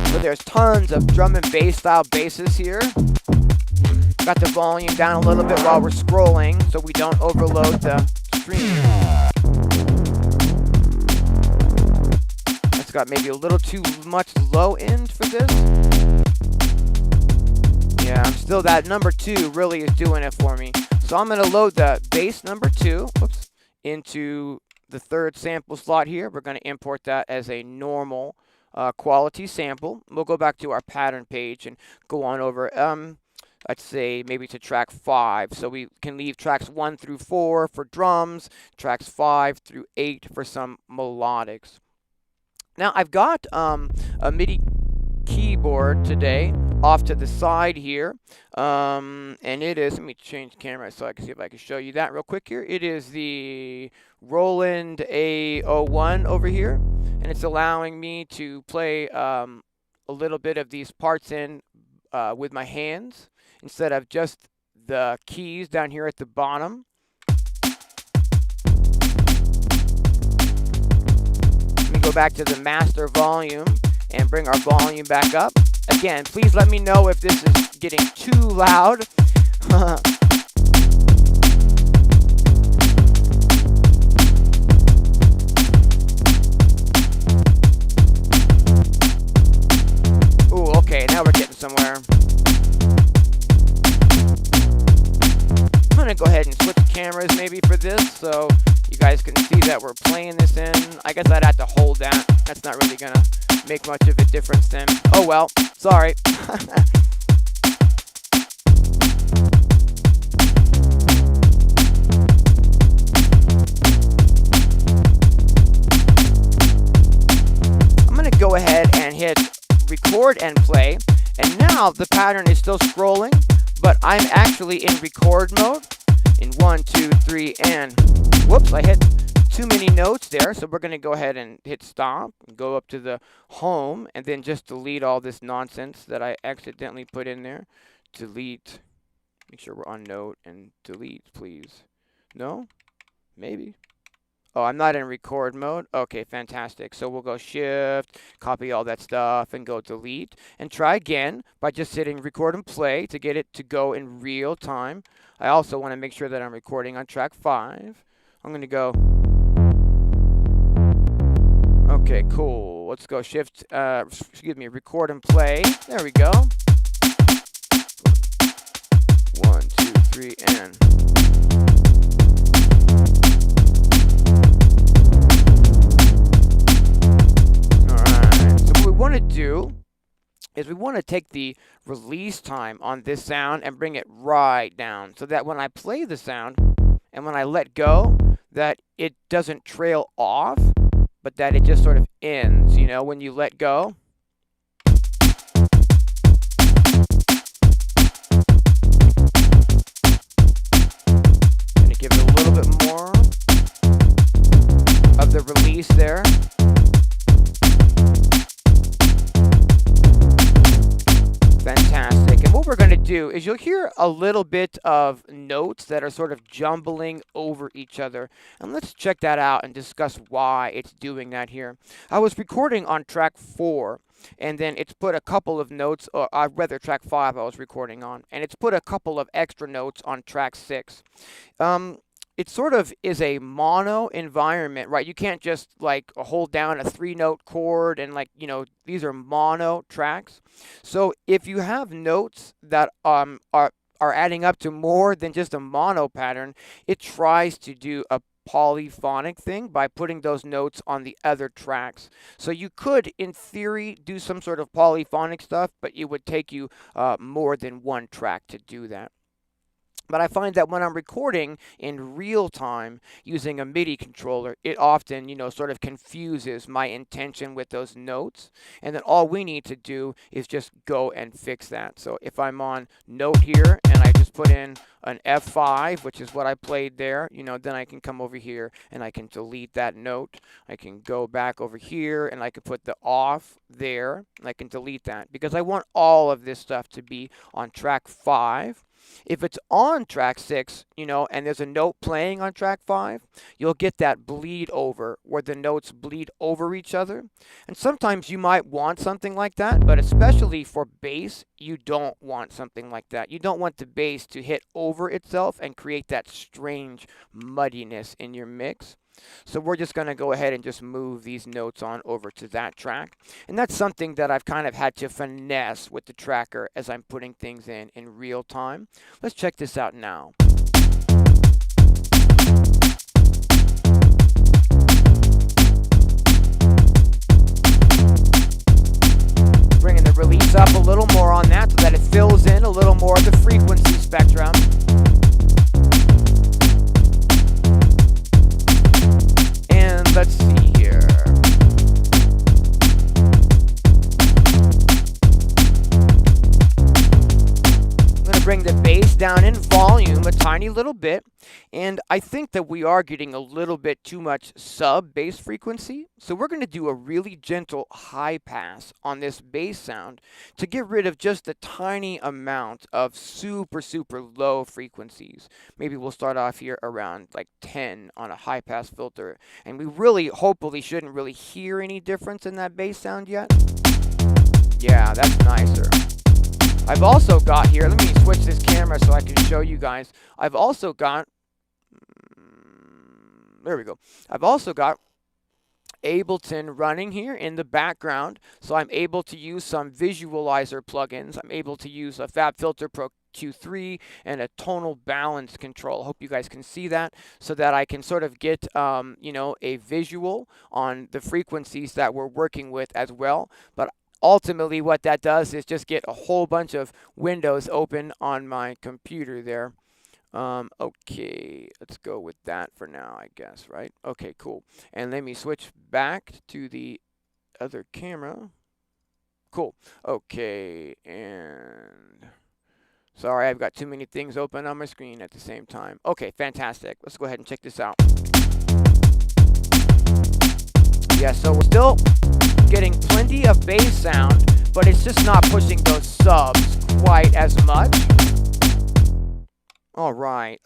So there's tons of drum and bass style basses here. Got the volume down a little bit while we're scrolling so we don't overload the stream. That's got maybe a little too much low end for this. Yeah, I'm still, that number 2 really is doing it for me. So I'm going to load the bass number 2 into the 3rd sample slot here. We're going to import that as a normal quality sample. We'll go back to our pattern page and go on over, I'd say maybe to track 5. So we can leave tracks 1 through 4 for drums, tracks 5 through 8 for some melodics. Now I've got a MIDI keyboard today off to the side here, and it is, let me change camera so I can see if I can show you that real quick here. It is the Roland A01 over here, and it's allowing me to play a little bit of these parts in with my hands instead of just the keys down here at the bottom. Let me go back to the master volume and bring our volume back up. Again, please let me know if this is getting too loud. Ooh, okay, now we're getting somewhere. I'm gonna go ahead and switch cameras maybe for this so you guys can see that we're playing this in. I guess I'd have to hold that. That's not really gonna make much of a difference then. Oh well, sorry. I'm gonna go ahead and hit record and play, and now the pattern is still scrolling, but I'm actually in record mode in 1, 2, 3, and whoops, I hit too many notes there, so we're going to go ahead and hit stop, and go up to the home, and then just delete all this nonsense that I accidentally put in there. Delete. Make sure we're on note, and delete, please. No? Maybe. Oh, I'm not in record mode? Okay, fantastic. So we'll go shift, copy all that stuff, and go delete. And try again by just hitting record and play to get it to go in real time. I also want to make sure that I'm recording on track 5. I'm going to go... Okay, cool. Let's go shift, record and play. There we go. 1, 2, 3, and... want to do is we want to take the release time on this sound and bring it right down so that when I play the sound and when I let go, that it doesn't trail off, but that it just sort of ends, when you let go. Gonna give it a little bit more of the release there. do is you'll hear a little bit of notes that are sort of jumbling over each other. And let's check that out and discuss why it's doing that here. I was recording on track 4, and then it's put a couple of notes, or rather track 5 I was recording on, and it's put a couple of extra notes on track 6. It sort of is a mono environment, right? You can't just like hold down a 3-note chord and like, these are mono tracks. So if you have notes that are adding up to more than just a mono pattern, it tries to do a polyphonic thing by putting those notes on the other tracks. So you could, in theory, do some sort of polyphonic stuff, but it would take you more than one track to do that. But I find that when I'm recording in real time using a MIDI controller, it often, sort of confuses my intention with those notes. And then all we need to do is just go and fix that. So if I'm on note here and I just put in an F5, which is what I played there, then I can come over here and I can delete that note. I can go back over here and I can put the off there and I can delete that because I want all of this stuff to be on track 5. If it's on track 6, and there's a note playing on track 5, you'll get that bleed over where the notes bleed over each other. And sometimes you might want something like that, but especially for bass, you don't want something like that. You don't want the bass to hit over itself and create that strange muddiness in your mix. So we're just going to go ahead and just move these notes on over to that track. And that's something that I've kind of had to finesse with the tracker as I'm putting things in real time. Let's check this out now. Bringing the release up a little more on that so that it fills in a little more of the frequency spectrum. Let's see here. I'm going to bring the bass down in volume a tiny little bit. And I think that we are getting a little bit too much sub bass frequency. So we're going to do a really gentle high pass on this bass sound to get rid of just a tiny amount of super, super low frequencies. Maybe we'll start off here around like 10 on a high pass filter. And we really, hopefully, shouldn't really hear any difference in that bass sound yet. Yeah, that's nicer. I've also got here, let me switch this camera so I can show you guys. I've also got, there we go. I've also got Ableton running here in the background. So I'm able to use some visualizer plugins. I'm able to use a FabFilter Pro Q3 and a tonal balance control. I hope you guys can see that so that I can sort of get, a visual on the frequencies that we're working with as well. But ultimately, what that does is just get a whole bunch of windows open on my computer there. Okay, let's go with that for now, I guess, right? Okay, cool. And let me switch back to the other camera. Cool. Okay, and sorry, I've got too many things open on my screen at the same time. Okay, fantastic. Let's go ahead and check this out. Yeah, so we're still getting plenty of bass sound, but it's just not pushing those subs quite as much. All right,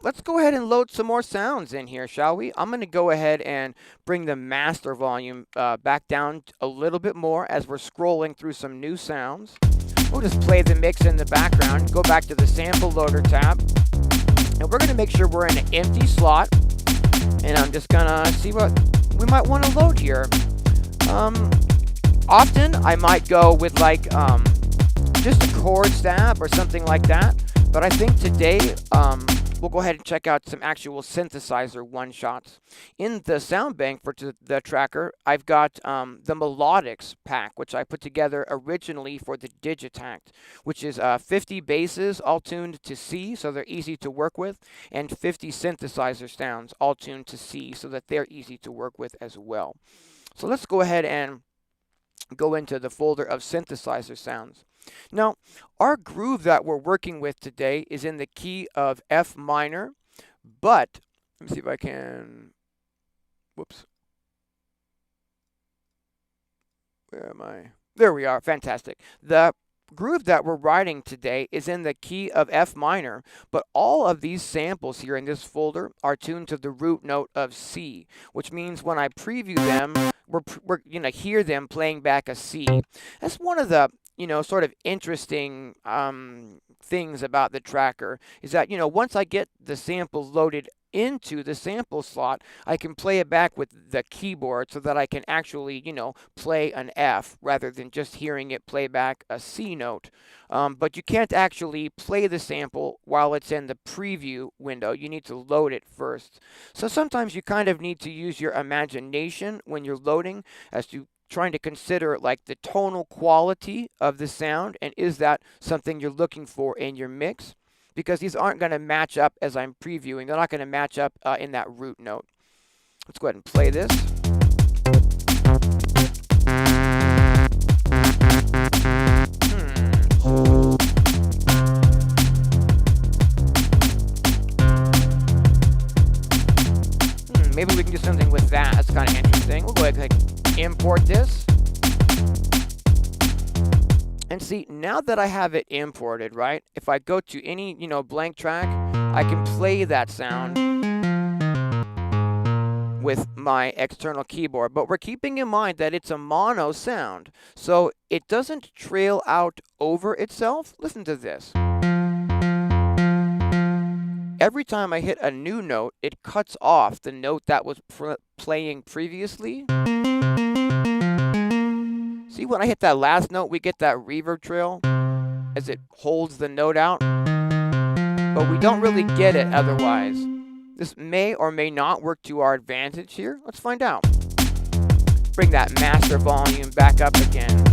let's go ahead and load some more sounds in here, shall we? I'm going to go ahead and bring the master volume back down a little bit more as we're scrolling through some new sounds. We'll just play the mix in the background, go back to the sample loader tab, and we're going to make sure we're in an empty slot. And I'm just going to see what we might want to load here. Often I might go with like just a chord stab or something like that. But I think today we'll go ahead and check out some actual synthesizer one-shots. In the sound bank for the tracker, I've got the Melodics pack, which I put together originally for the Digitact, which is 50 basses all tuned to C, so they're easy to work with, and 50 synthesizer sounds all tuned to C, so that they're easy to work with as well. So let's go ahead and go into the folder of synthesizer sounds. Now, our groove that we're working with today is in the key of F minor, but let me see if I can, whoops. Where am I? There we are, fantastic. The groove that we're writing today is in the key of F minor, but all of these samples here in this folder are tuned to the root note of C, which means when I preview them, we're going to hear them playing back a C. That's one of the, sort of interesting things about the tracker, is that, once I get the sample loaded into the sample slot, I can play it back with the keyboard so that I can actually, play an F rather than just hearing it play back a C note. But you can't actually play the sample while it's in the preview window. You need to load it first. So sometimes you kind of need to use your imagination when you're loading as to trying to consider like the tonal quality of the sound, and is that something you're looking for in your mix? Because these aren't going to match up as I'm previewing. They're not going to match up in that root note. Let's go ahead and play this. Maybe we can do something with that. That's kind of interesting. We'll go ahead and import this. And see, now that I have it imported, right, if I go to any, blank track, I can play that sound with my external keyboard. But we're keeping in mind that it's a mono sound, so it doesn't trail out over itself. Listen to this. Every time I hit a new note, it cuts off the note that was playing previously. See, when I hit that last note, we get that reverb trail as it holds the note out. But we don't really get it otherwise. This may or may not work to our advantage here. Let's find out. Bring that master volume back up again.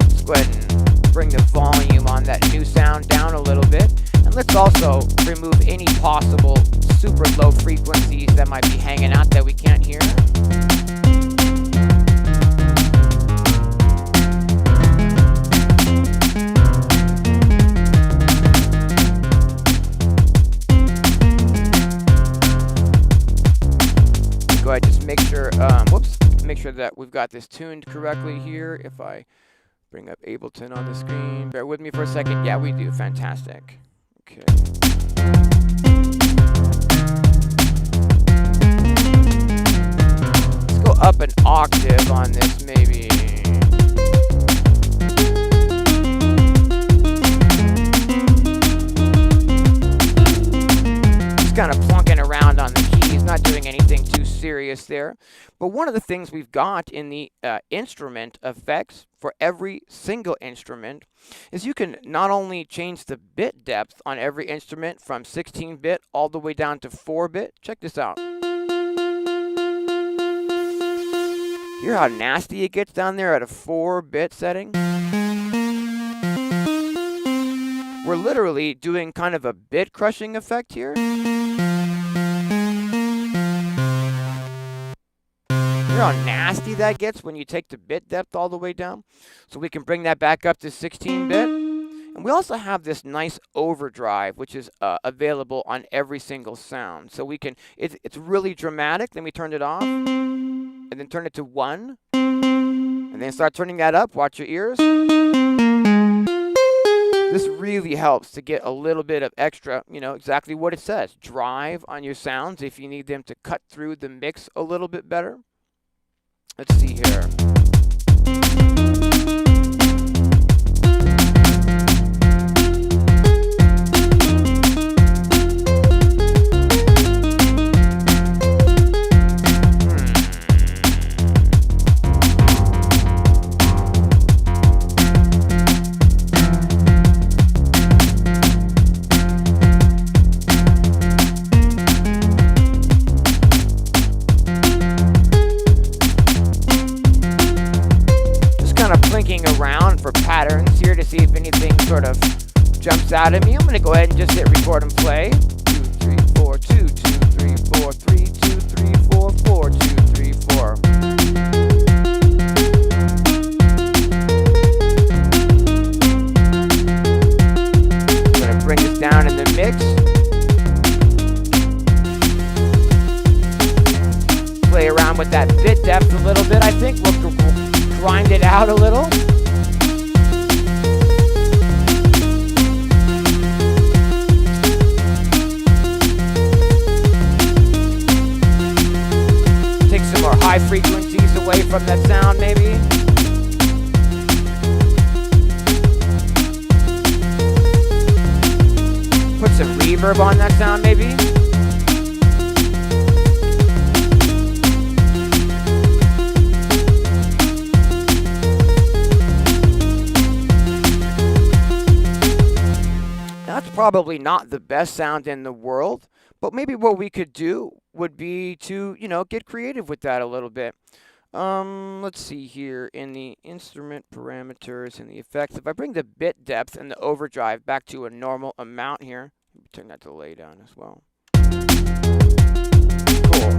Let's go ahead and bring the volume on that new sound down a little bit. And let's also remove any possible super low frequencies that might be hanging out that we can't hear. Go ahead, just make sure, make sure that we've got this tuned correctly here. If I bring up Ableton on the screen, bear with me for a second. Yeah, we do. Fantastic. Okay. Let's go up an octave on this, maybe. Just kind of plunking around on the keys, not doing anything too serious there. But one of the things we've got in the instrument effects for every single instrument is you can not only change the bit depth on every instrument from 16-bit all the way down to 4-bit. Check this out. Hear how nasty it gets down there at a 4-bit setting? We're literally doing kind of a bit crushing effect here. How nasty that gets when you take the bit depth all the way down. So we can bring that back up to 16-bit. And we also have this nice overdrive, which is available on every single sound. So we can, it's really dramatic. Then we turn it off, and then turn it to 1, and then start turning that up. Watch your ears. This really helps to get a little bit of extra, exactly what it says, drive on your sounds if you need them to cut through the mix a little bit better. Let's see here. Around for patterns here to see if anything sort of jumps out at me. I'm going to go ahead and just hit record and play. 2, 3, 4, 2, 2, 3, 4, 3, 2, 3, 4, 4, 2, 3, 4. I'm going to bring this down in the mix. Play around with that bit depth a little bit. I think we'll grind it out a little. Take some more high frequencies away from that sound, maybe. Put some reverb on that sound, maybe. That's probably not the best sound in the world, but maybe what we could do would be to, get creative with that a little bit. Let's see here in the instrument parameters and the effects. If I bring the bit depth and the overdrive back to a normal amount here, turn that delay down as well. Cool.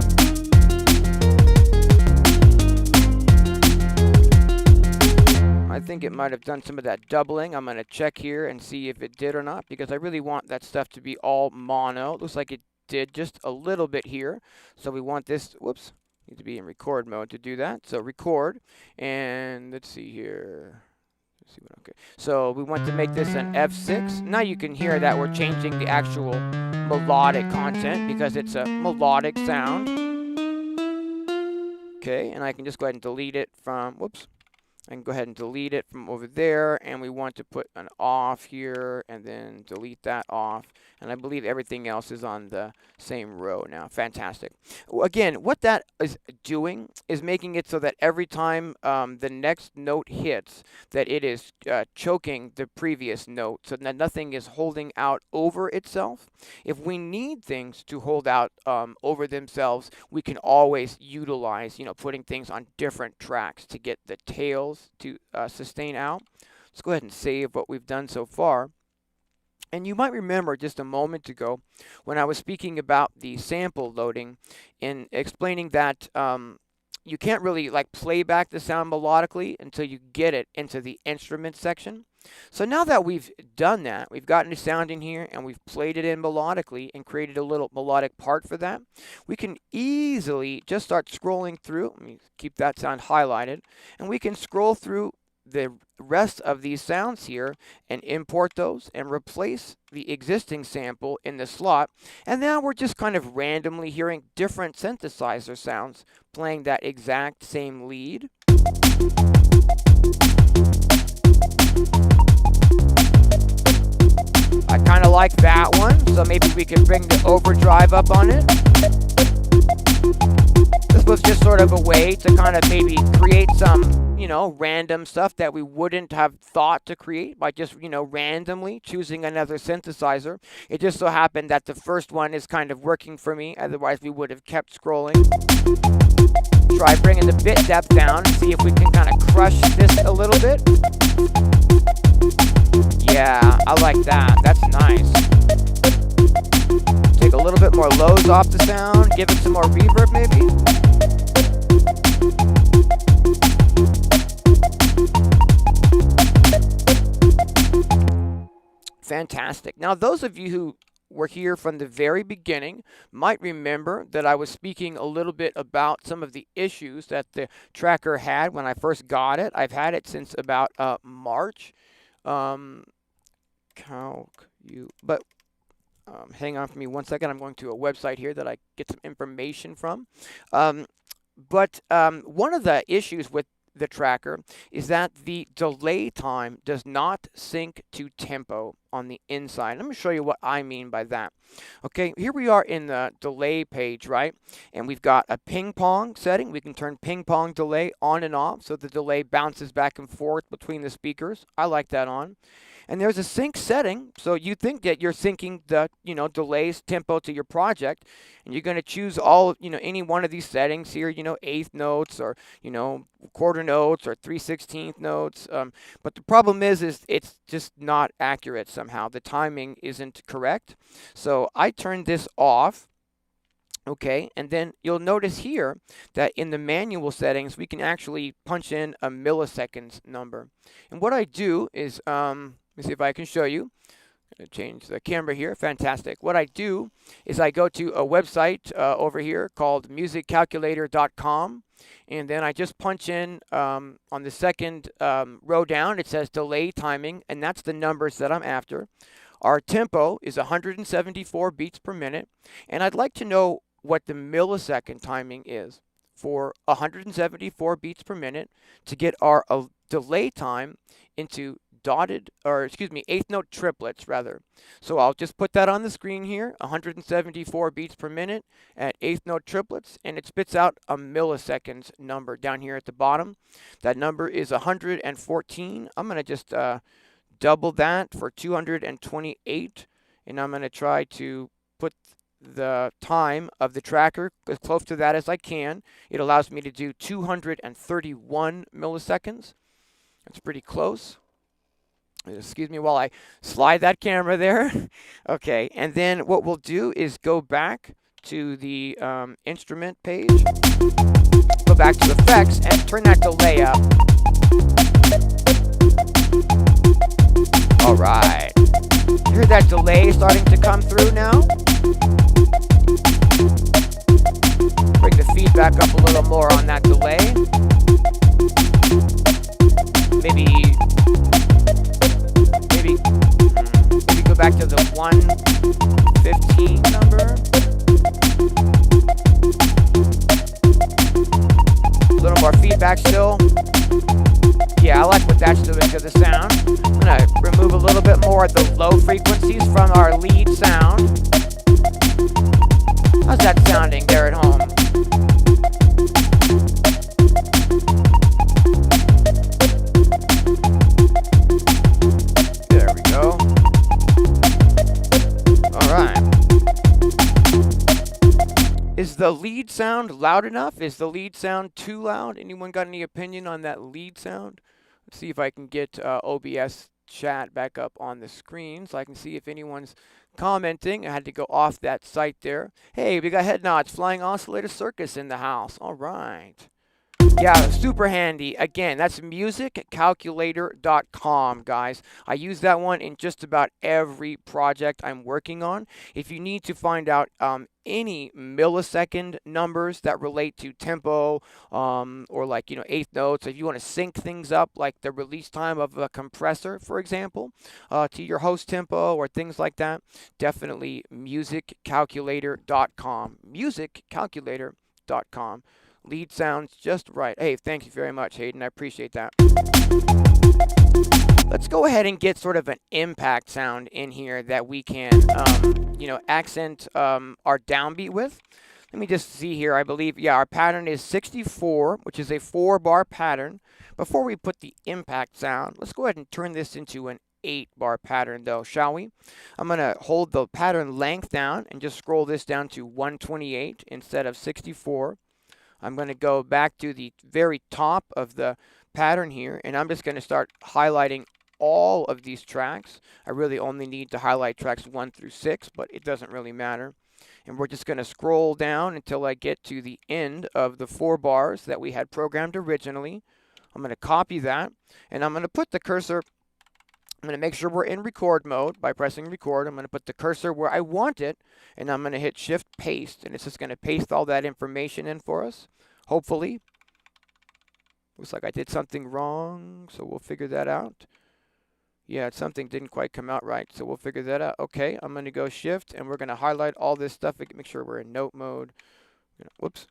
I think it might have done some of that doubling. I'm going to check here and see if it did or not, because I really want that stuff to be all mono. It looks like it did just a little bit here. So we want this, whoops, need to be in record mode to do that. So record, and let's see here. Let's see what, okay. So we want to make this an F6. Now you can hear that we're changing the actual melodic content because it's a melodic sound. Okay, and I can just go ahead and delete it from, whoops. I can go ahead and delete it from over there, and we want to put an off here, and then delete that off, and I believe everything else is on the same row now. Fantastic. Again, what that is doing is making it so that every time the next note hits, that it is choking the previous note, so that nothing is holding out over itself. If we need things to hold out over themselves, we can always utilize, putting things on different tracks to get the tails to sustain out. Let's go ahead and save what we've done so far. And you might remember just a moment ago when I was speaking about the sample loading and explaining that you can't really play back the sound melodically until you get it into the instrument section. So now that we've done that, we've gotten the sound in here and we've played it in melodically and created a little melodic part for that, we can easily just start scrolling through. Let me keep that sound highlighted, and we can scroll through the rest of these sounds here and import those and replace the existing sample in the slot. And now we're just kind of randomly hearing different synthesizer sounds playing that exact same lead. I kind of like that one, so maybe we can bring the overdrive up on it. This was just sort of a way to kind of maybe create some, random stuff that we wouldn't have thought to create by just, randomly choosing another synthesizer. It just so happened that the first one is kind of working for me, otherwise we would have kept scrolling. Try bringing the bit depth down, see if we can kind of crush this a little bit. Yeah, I like that. That's nice. Take a little bit more lows off the sound, give it some more reverb maybe. Fantastic. Now, those of you who were here from the very beginning might remember that I was speaking a little bit about some of the issues that the tracker had when I first got it. I've had it since about March. Hang on for me one second. I'm going to a website here that I get some information from. But one of the issues with the tracker is that the delay time does not sync to tempo on the inside. Let me show you what I mean by that. Okay, here we are in the delay page, right? And we've got a ping pong setting. We can turn ping pong delay on and off so the delay bounces back and forth between the speakers. I like that on. And there's a sync setting, so you think that you're syncing the, delays tempo to your project, and you're going to choose all, any one of these settings here, eighth notes or, quarter notes or 3/16 notes. But the problem is it's just not accurate somehow. The timing isn't correct. So I turned this off. Okay, and then you'll notice here that in the manual settings, we can actually punch in a milliseconds number. And what I do is, let me see if I can show you. Change the camera here. Fantastic. What I do is I go to a website over here called musiccalculator.com, and then I just punch in on the second row down. It says delay timing, and that's the numbers that I'm after. Our tempo is 174 beats per minute, and I'd like to know what the millisecond timing is for 174 beats per minute to get our delay time into eighth note triplets rather. So I'll just put that on the screen here, 174 beats per minute at eighth note triplets, and it spits out a milliseconds number down here at the bottom. That number is 114. I'm going to just double that for 228, and I'm going to try to put the time of the tracker as close to that as I can. It allows me to do 231 milliseconds. That's pretty close. Excuse me while I slide that camera there. Okay, and then what we'll do is go back to the instrument page, go back to effects, and turn that delay up. All right. You hear that delay starting to come through now? Bring the feedback up a little more on that delay. Maybe go back to the 115 number. A little more feedback still. Yeah, I like what that's doing to the sound. I'm going to remove a little bit more of the low frequencies from our lead sound. How's that sounding there at home? There we go. All right. Is the lead sound loud enough? Is the lead sound too loud? Anyone got any opinion on that lead sound? Let's see if I can get OBS chat back up on the screen so I can see if anyone's commenting. I had to go off that site there. Hey, we got Head Nods Flying Oscillator Circus in the house. All right. Yeah, super handy. Again, that's musiccalculator.com, guys. I use that one in just about every project I'm working on. If you need to find out any millisecond numbers that relate to tempo or like, eighth notes, if you want to sync things up like the release time of a compressor, for example, to your host tempo or things like that, definitely musiccalculator.com. musiccalculator.com. Lead sounds just right. Hey, thank you very much, Hayden. I appreciate that. Let's go ahead and get sort of an impact sound in here that we can, accent our downbeat with. Let me just see here. I believe, our pattern is 64, which is a 4-bar pattern. Before we put the impact sound, let's go ahead and turn this into an 8-bar pattern, though, shall we? I'm going to hold the pattern length down and just scroll this down to 128 instead of 64. I'm going to go back to the very top of the pattern here, and I'm just going to start highlighting all of these tracks. I really only need to highlight tracks 1 through 6, but it doesn't really matter. And we're just going to scroll down until I get to the end of the 4 bars that we had programmed originally. I'm going to copy that, and I'm going to put the cursor, I'm going to make sure we're in record mode by pressing record. I'm going to put the cursor where I want it, and I'm going to hit shift paste, and it's just going to paste all that information in for us, hopefully. Looks like I did something wrong, so we'll figure that out. Yeah, something didn't quite come out right, so we'll figure that out. Okay, I'm going to go shift, and we're going to highlight all this stuff. Make sure we're in note mode. Whoops.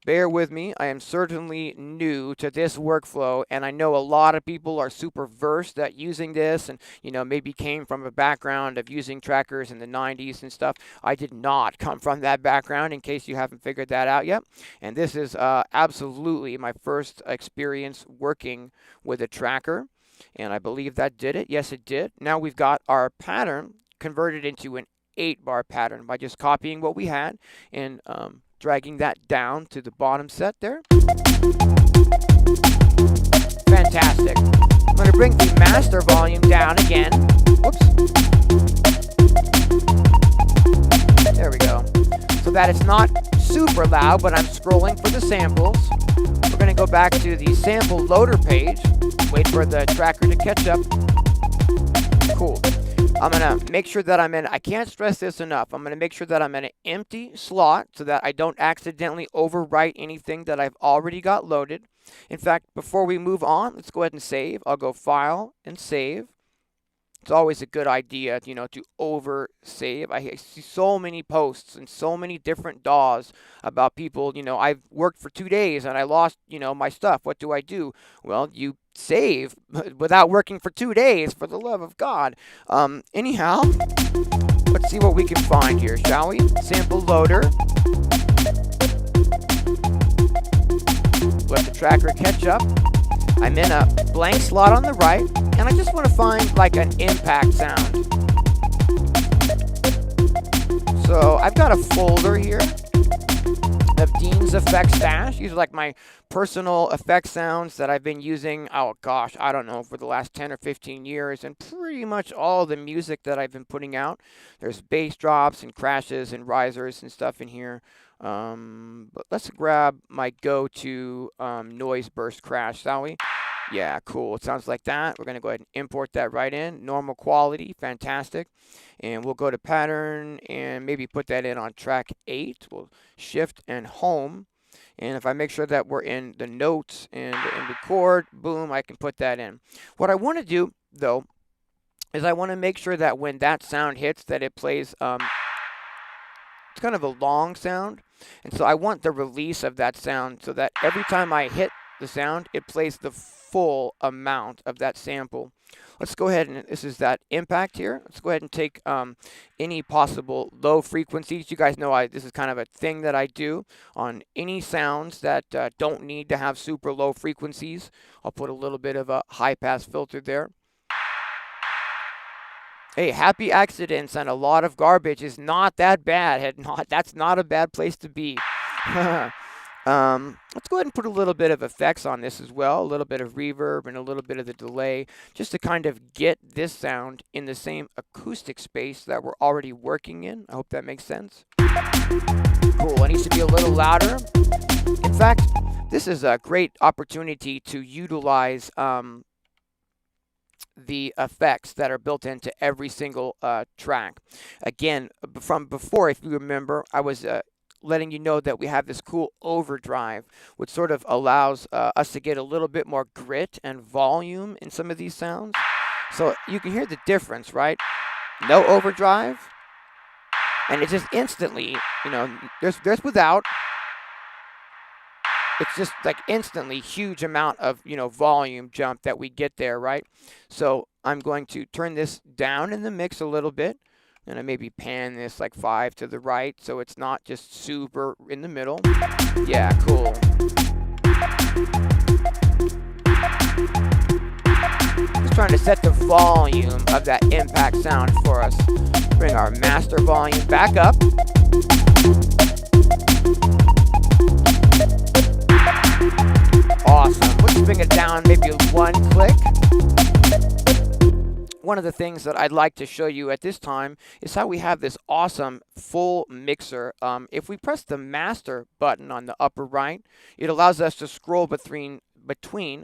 Bear with me. I am certainly new to this workflow, and I know a lot of people are super versed at using this and, maybe came from a background of using trackers in the 90s and stuff. I did not come from that background, in case you haven't figured that out yet. And this is absolutely my first experience working with a tracker, and I believe that did it. Yes, it did. Now we've got our pattern converted into an 8-bar pattern by just copying what we had and dragging that down to the bottom set there. Fantastic. I'm going to bring the master volume down again. Whoops. There we go. So that it's not super loud, but I'm scrolling for the samples. We're going to go back to the sample loader page, wait for the tracker to catch up. Cool. I'm going to make sure that I can't stress this enough. I'm going to make sure that I'm in an empty slot so that I don't accidentally overwrite anything that I've already got loaded. In fact, before we move on, let's go ahead and save. I'll go File and Save. It's always a good idea, to over save. I see so many posts and so many different DAWs about people, I've worked for 2 days and I lost, my stuff. What do I do? Well, you save without working for 2 days, for the love of God. Anyhow, let's see what we can find here, shall we? Sample loader. Let the tracker catch up. I'm in a blank slot on the right, and I just want to find like an impact sound. So I've got a folder here of Dean's Effect Stash. These are like my personal effect sounds that I've been using, oh gosh, I don't know, for the last 10 or 15 years, and pretty much all the music that I've been putting out. There's bass drops and crashes and risers and stuff in here. But let's grab my go-to noise burst crash, shall we? Yeah, cool. It sounds like that. We're going to go ahead and import that right in. Normal quality, fantastic. And we'll go to pattern and maybe put that in on track 8. We'll shift and home. And if I make sure that we're in the notes and record, boom, I can put that in. What I want to do, though, is I want to make sure that when that sound hits, that it plays, it's kind of a long sound. And so I want the release of that sound so that every time I hit the sound, it plays the full amount of that sample. Let's go ahead and this is that impact here. Let's go ahead and take any possible low frequencies. You guys know this is kind of a thing that I do on any sounds that don't need to have super low frequencies. I'll put a little bit of a high pass filter there. Hey, happy accidents and a lot of garbage is not that bad. That's not a bad place to be. Let's go ahead and put a little bit of effects on this as well, a little bit of reverb and a little bit of the delay, just to kind of get this sound in the same acoustic space that we're already working in. I hope that makes sense. Cool, it needs to be a little louder. In fact, this is a great opportunity to utilize the effects that are built into every single track. Again, from before, if you remember, I was letting you know that we have this cool overdrive, which sort of allows us to get a little bit more grit and volume in some of these sounds. So you can hear the difference, right? No overdrive, and it just instantly, there's without. It's just like instantly huge amount of, volume jump that we get there, right? So I'm going to turn this down in the mix a little bit. And I maybe pan this like 5 to the right so it's not just super in the middle. Yeah, cool. Just trying to set the volume of that impact sound for us. Bring our master volume back up. Awesome. Let's bring it down maybe 1 click. One of the things that I'd like to show you at this time is how we have this awesome full mixer. If we press the master button on the upper right, it allows us to scroll between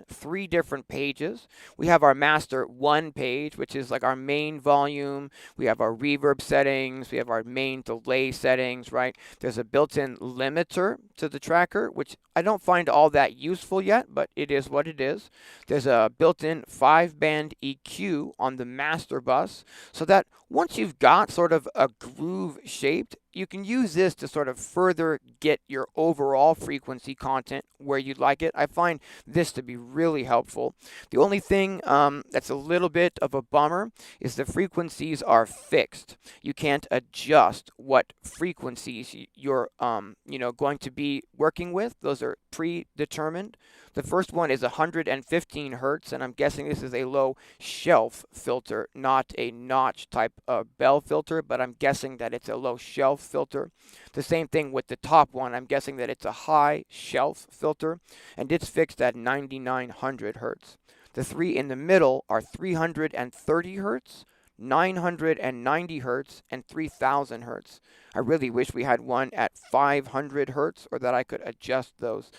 3 different pages. We have our master 1 page, which is like our main volume. We have our reverb settings. We have our main delay settings, right? There's a built-in limiter to the tracker, which I don't find all that useful yet, but it is what it is. There's a built-in 5-band EQ on the master bus, so that once you've got sort of a groove shaped, you can use this to sort of further get your overall frequency content where you'd like it. I find this to be really helpful. The only thing that's a little bit of a bummer is the frequencies are fixed. You can't adjust what frequencies you're going to be working with. Those are predetermined. The first one is 115 hertz, and I'm guessing this is a low shelf filter, not a notch type of bell filter, but I'm guessing that it's a low shelf filter. The same thing with the top one. I'm guessing that it's a high shelf filter, and it's fixed at 9900 hertz. The 3 in the middle are 330 hertz, 990 hertz, and 3000 hertz. I really wish we had one at 500 hertz, or that I could adjust those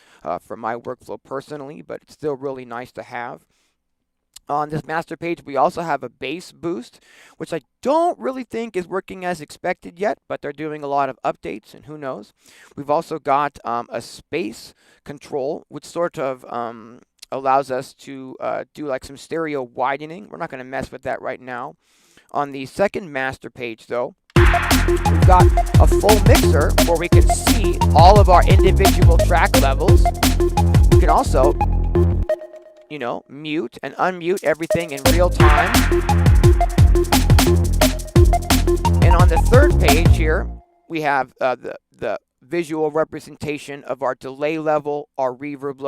for my workflow personally, but it's still really nice to have. On this master page, we also have a bass boost, which I don't really think is working as expected yet, but they're doing a lot of updates, and who knows. We've also got a space control, which sort of allows us to do like some stereo widening. We're not going to mess with that right now. On the second master page, though, we've got a full mixer where we can see all of our individual track levels. We can also, you know, mute and unmute everything in real time. And on the third page here, we have the visual representation of our delay level, our reverb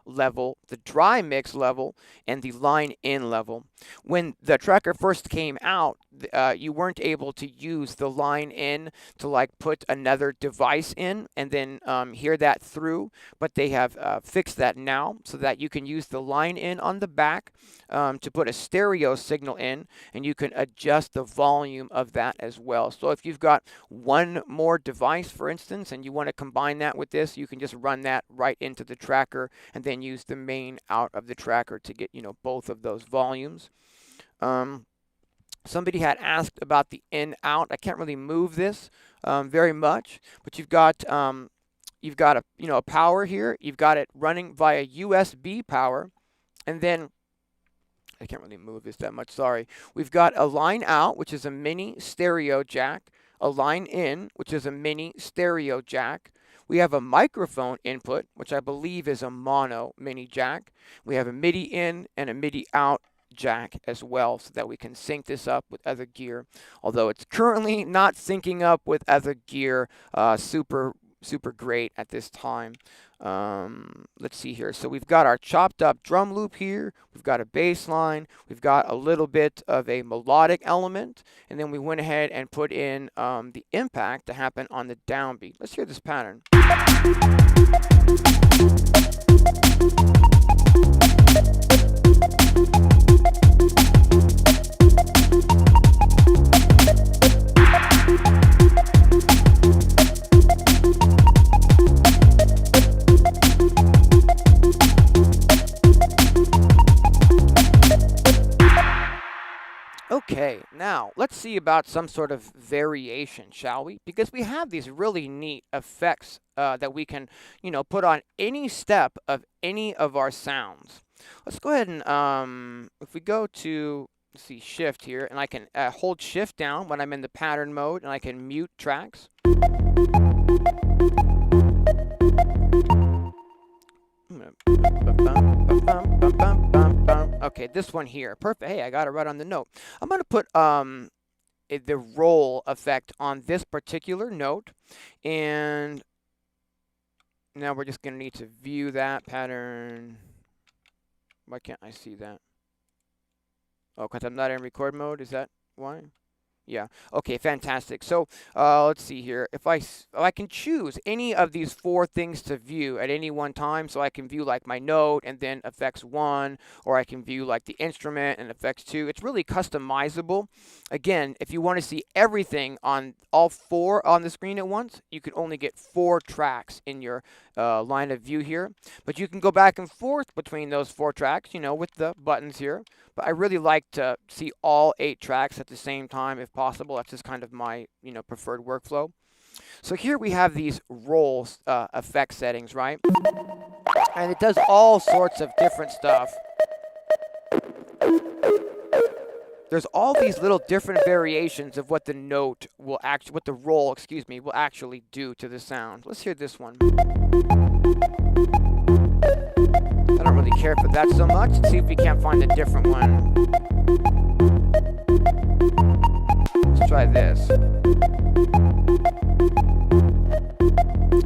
level, the dry mix level, and the line in level. When the tracker first came out, you weren't able to use the line in to like put another device in and then hear that through, but they have fixed that now so that you can use the line in on the back to put a stereo signal in, and you can adjust the volume of that as well. So if you've got one more device, for instance, and you want to combine that with this, you can just run that right into the tracker and then use the main out of the tracker to get, you know, both of those volumes. Somebody had asked about the in out. I can't really move this very much, but you've got a a power here. You've got it running via USB power, and then I can't really move this that much. Sorry. We've got a line out, which is a mini stereo jack, a line in, which is a mini stereo jack. We have a microphone input, which I believe is a mono mini jack. We have a MIDI in and a MIDI out jack as well, so that we can sync this up with other gear, although it's currently not syncing up with other gear super great at this time. Let's see here. So we've got our chopped up drum loop here, we've got a bass line, we've got a little bit of a melodic element, and then we went ahead and put in the impact to happen on the downbeat. Let's hear this pattern. Okay, now let's see about some sort of variation, shall we? Because we have these really neat effects that we can, you know, put on any step of any of our sounds. Let's go ahead and, if we go to, let's see, shift here, and I can hold shift down when I'm in the pattern mode, and I can mute tracks. Okay, this one here. Perfect. Hey, I got it right on the note. I'm going to put the roll effect on this particular note. And now we're just going to need to view that pattern. Why can't I see that? Oh, because I'm not in record mode. Is that why? Yeah. Okay, fantastic. So let's see here. If I can choose any of these four things to view at any one time, so I can view like my note and then effects 1, or I can view like the instrument and effects 2. It's really customizable. Again, if you want to see everything on all 4 on the screen at once, you can only get 4 tracks in your line of view here. But you can go back and forth between those 4 tracks, you know, with the buttons here. But I really like to see all 8 tracks at the same time if possible. That's just kind of my, you know, preferred workflow. So here we have these roll effect settings, right? And it does all sorts of different stuff. There's all these little different variations of what the note will actually, what the roll, excuse me, will actually do to the sound. Let's hear this one. I don't really care for that so much. Let's see if we can't find a different one. Let's try this.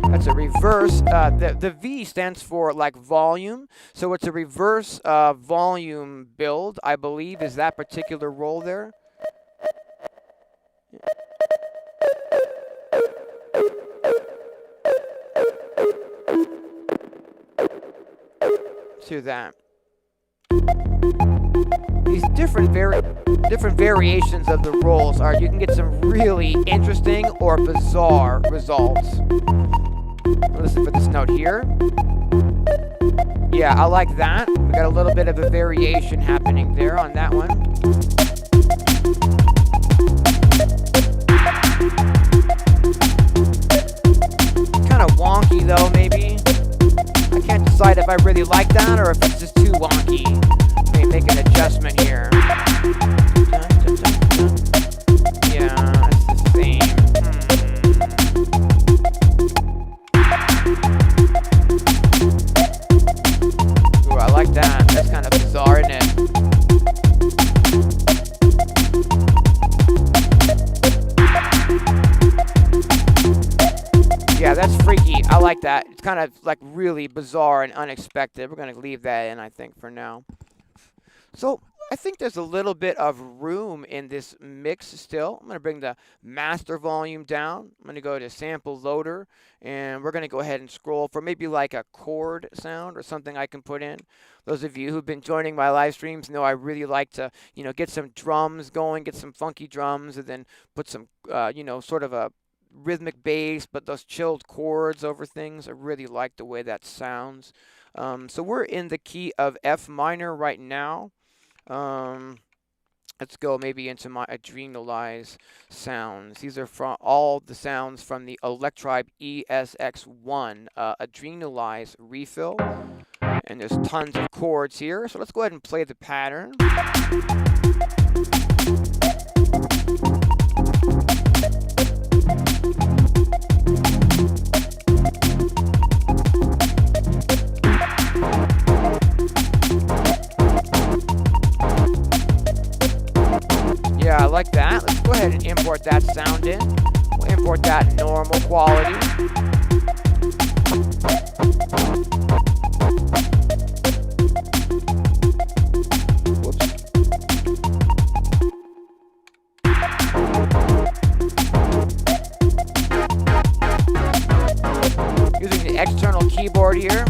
That's a reverse. The V stands for like volume. So it's a reverse volume build, I believe, is that particular roll there. To that. These different variations of the rolls are, you can get some really interesting or bizarre results. Listen for this note here. Yeah, I like that. We got a little bit of a variation happening there on that one. Kind of wonky though, maybe. I can't decide if I really like that or if it's just too wonky. Let me make an adjustment here. Yeah, it's the same. Ooh, I like that. That's kind of bizarre, isn't it? Yeah, that's freaky. I like that. It's kind of like really bizarre and unexpected. We're going to leave that in, I think, for now. So I think there's a little bit of room in this mix still. I'm going to bring the master volume down. I'm going to go to sample loader, and we're going to go ahead and scroll for maybe like a chord sound or something I can put in. Those of you who've been joining my live streams know I really like to, get some drums going, get some funky drums, and then put some, sort of a rhythmic bass, but those chilled chords over things. I really like the way that sounds. So we're in the key of F minor right now. Let's go maybe into my Adrenalize sounds. These are from all the sounds from the Electribe ESX1 Adrenalize refill. And there's tons of chords here. So let's go ahead and play the pattern. Yeah, I like that. Let's go ahead and import that sound in. We'll import that normal quality. Whoops. Using the external keyboard here.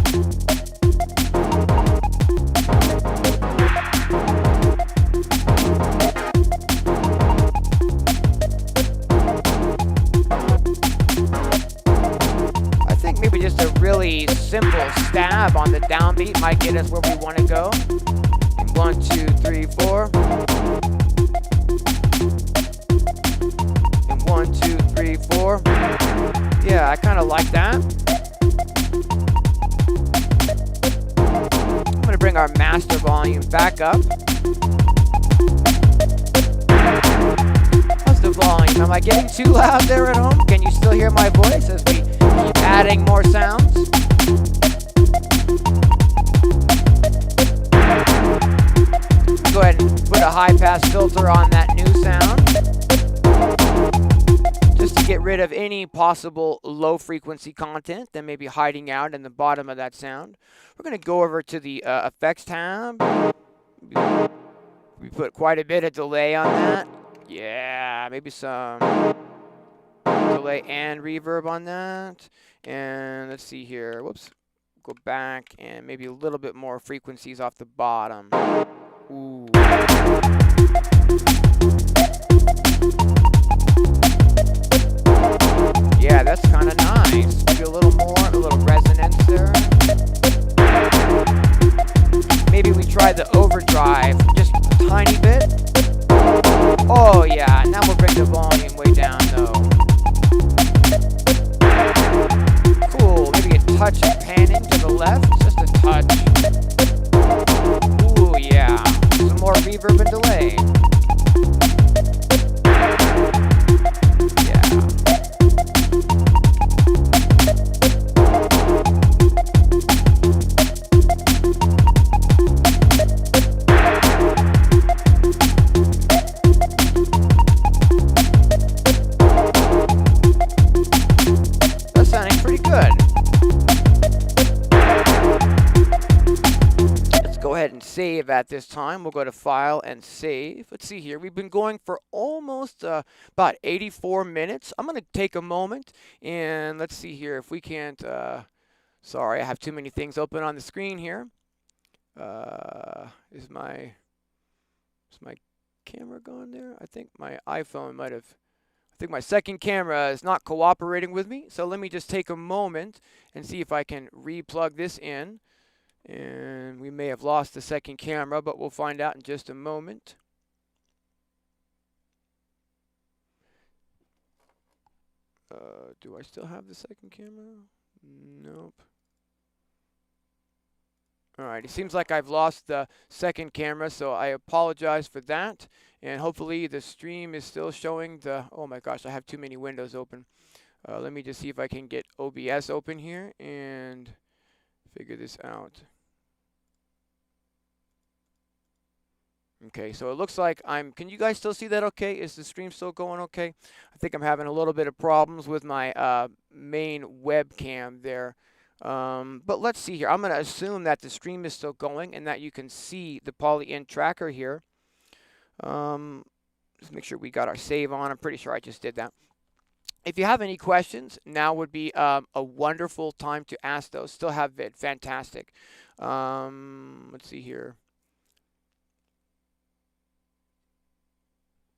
Just a really simple stab on the downbeat might get us where we want to go. 1, 2, 3, 4. And 1, 2, 3, 4. Yeah, I kind of like that. I'm going to bring our master volume back up. How's the volume? Am I getting too loud there at home? Can you still hear my voice as we keep adding more sounds? Go ahead and put a high pass filter on that new sound, just to get rid of any possible low frequency content that may be hiding out in the bottom of that sound. We're going to go over to the effects tab. We put quite a bit of delay on that. Yeah, maybe some delay and reverb on that. And let's see here. Whoops. Go back and maybe a little bit more frequencies off the bottom. Ooh. Yeah, that's kind of nice. Maybe a little more, a little resonance there. Maybe we try the overdrive just a tiny bit. Oh yeah, now we'll bring the volume way down though. Cool, maybe a touch of panning to the left, just a touch. Ooh yeah, some more reverb and delay. Save at this time. We'll go to File and Save. Let's see here. We've been going for almost about 84 minutes. I'm going to take a moment and let's see here if we can't. Sorry, I have too many things open on the screen here. Is my camera gone there? I think my iPhone might have. I think my second camera is not cooperating with me. So let me just take a moment and see if I can re-plug this in. And we may have lost the second camera, but we'll find out in just a moment. Do I still have the second camera? Nope. Alright, it seems like I've lost the second camera, so I apologize for that. And hopefully the stream is still showing the... Oh my gosh, I have too many windows open. Let me just see if I can get OBS open here and figure this out. Okay, so it looks like can you guys still see that okay? Is the stream still going okay? I think I'm having a little bit of problems with my main webcam there. But let's see here. I'm going to assume that the stream is still going and that you can see the Polyend tracker here. Let's make sure we got our save on. I'm pretty sure I just did that. If you have any questions, now would be a wonderful time to ask those. Still have it. Fantastic. Let's see here.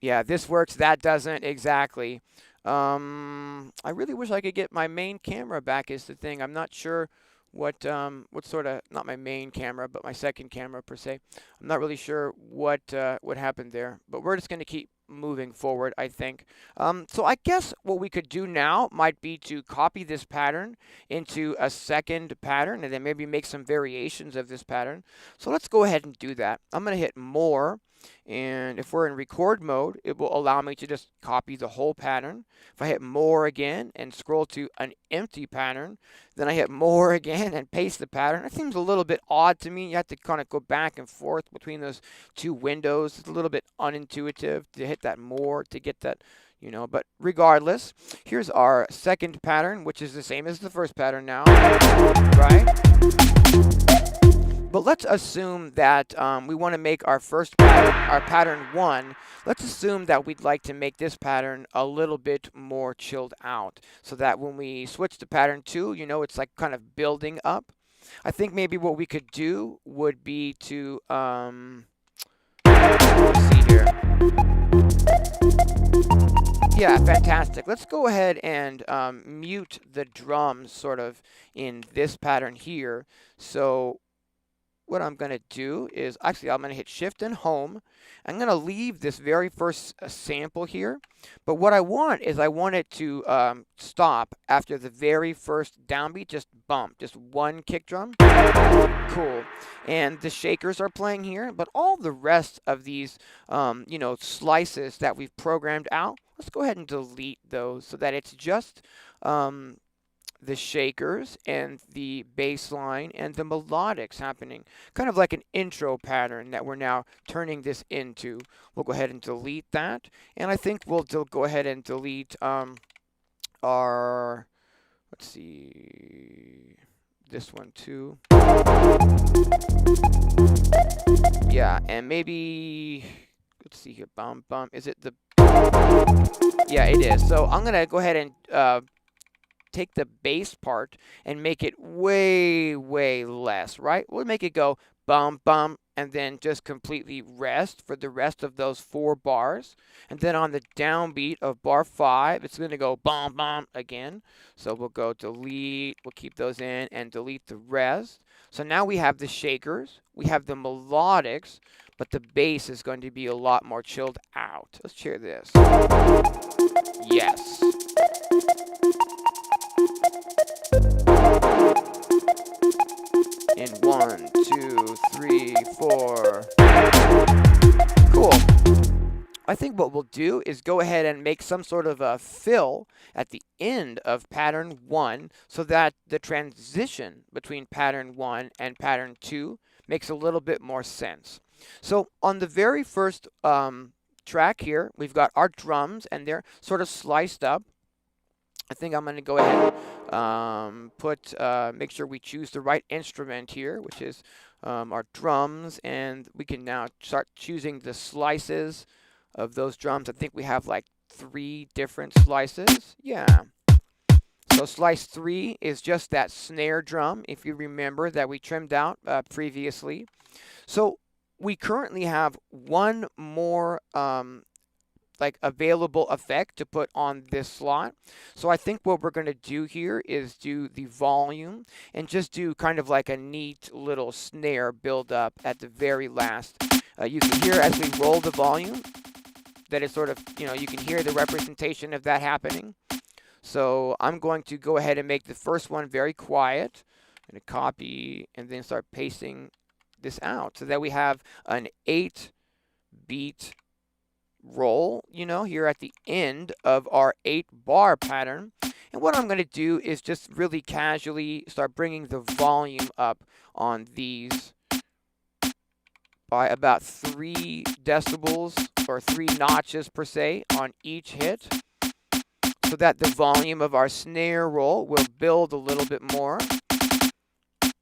Yeah, this works, that doesn't, exactly. I really wish I could get my main camera back is the thing. I'm not sure what sort of, not my main camera, but my second camera per se. I'm not really sure what happened there, but we're just going to keep moving forward, I think. So I guess what we could do now might be to copy this pattern into a second pattern and then maybe make some variations of this pattern. So let's go ahead and do that. I'm going to hit more. And if we're in record mode, it will allow me to just copy the whole pattern. If I hit more again and scroll to an empty pattern, then I hit more again and paste the pattern. It seems a little bit odd to me. You have to kind of go back and forth between those two windows. It's a little bit unintuitive to hit that more to get that, you know, but regardless, here's our second pattern, which is the same as the first pattern now, right? But let's assume that we want to make our first pattern, our pattern 1. Let's assume that we'd like to make this pattern a little bit more chilled out so that when we switch to pattern 2, you know, it's like kind of building up. I think maybe what we could do would be to, let's see here. Yeah, fantastic. Let's go ahead and mute the drums sort of in this pattern here. So what I'm going to do is, actually, I'm going to hit Shift and Home. I'm going to leave this very first sample here. But what I want is I want it to stop after the very first downbeat, just bump, just one kick drum. Cool. And the shakers are playing here, but all the rest of these, you know, slices that we've programmed out, let's go ahead and delete those so that it's just the shakers and the bass line and the melodics happening. Kind of like an intro pattern that we're now turning this into. We'll go ahead and delete that. And I think we'll go ahead and delete our, let's see, this one too. Yeah, and maybe, let's see here, bum, is it the, yeah, it is. So I'm going to go ahead and take the bass part and make it way, way less, right? We'll make it go bum, bum, and then just completely rest for the rest of those 4 bars. And then on the downbeat of bar 5, it's going to go bum, bum again. So we'll go delete, we'll keep those in and delete the rest. So now we have the shakers, we have the melodics, but the bass is going to be a lot more chilled out. Let's hear this. Yes. In 1, 2, 3, 4. Cool. I think what we'll do is go ahead and make some sort of a fill at the end of pattern 1 so that the transition between pattern 1 and pattern 2 makes a little bit more sense. So on the very first track here, we've got our drums and they're sort of sliced up. I think I'm going to go ahead and make sure we choose the right instrument here, which is our drums, and we can now start choosing the slices of those drums. I think we have like 3 different slices. Yeah. So slice 3 is just that snare drum, if you remember, that we trimmed out previously. So we currently have one more like available effect to put on this slot. So I think what we're going to do here is do the volume and just do kind of like a neat little snare build up at the very last. You can hear as we roll the volume that it's sort of, you can hear the representation of that happening. So I'm going to go ahead and make the first one very quiet. I'm going to copy and then start pasting this out so that we have an 8-beat roll, here at the end of our 8-bar pattern. And what I'm going to do is just really casually start bringing the volume up on these by about 3 decibels or 3 notches per se on each hit, so that the volume of our snare roll will build a little bit more. I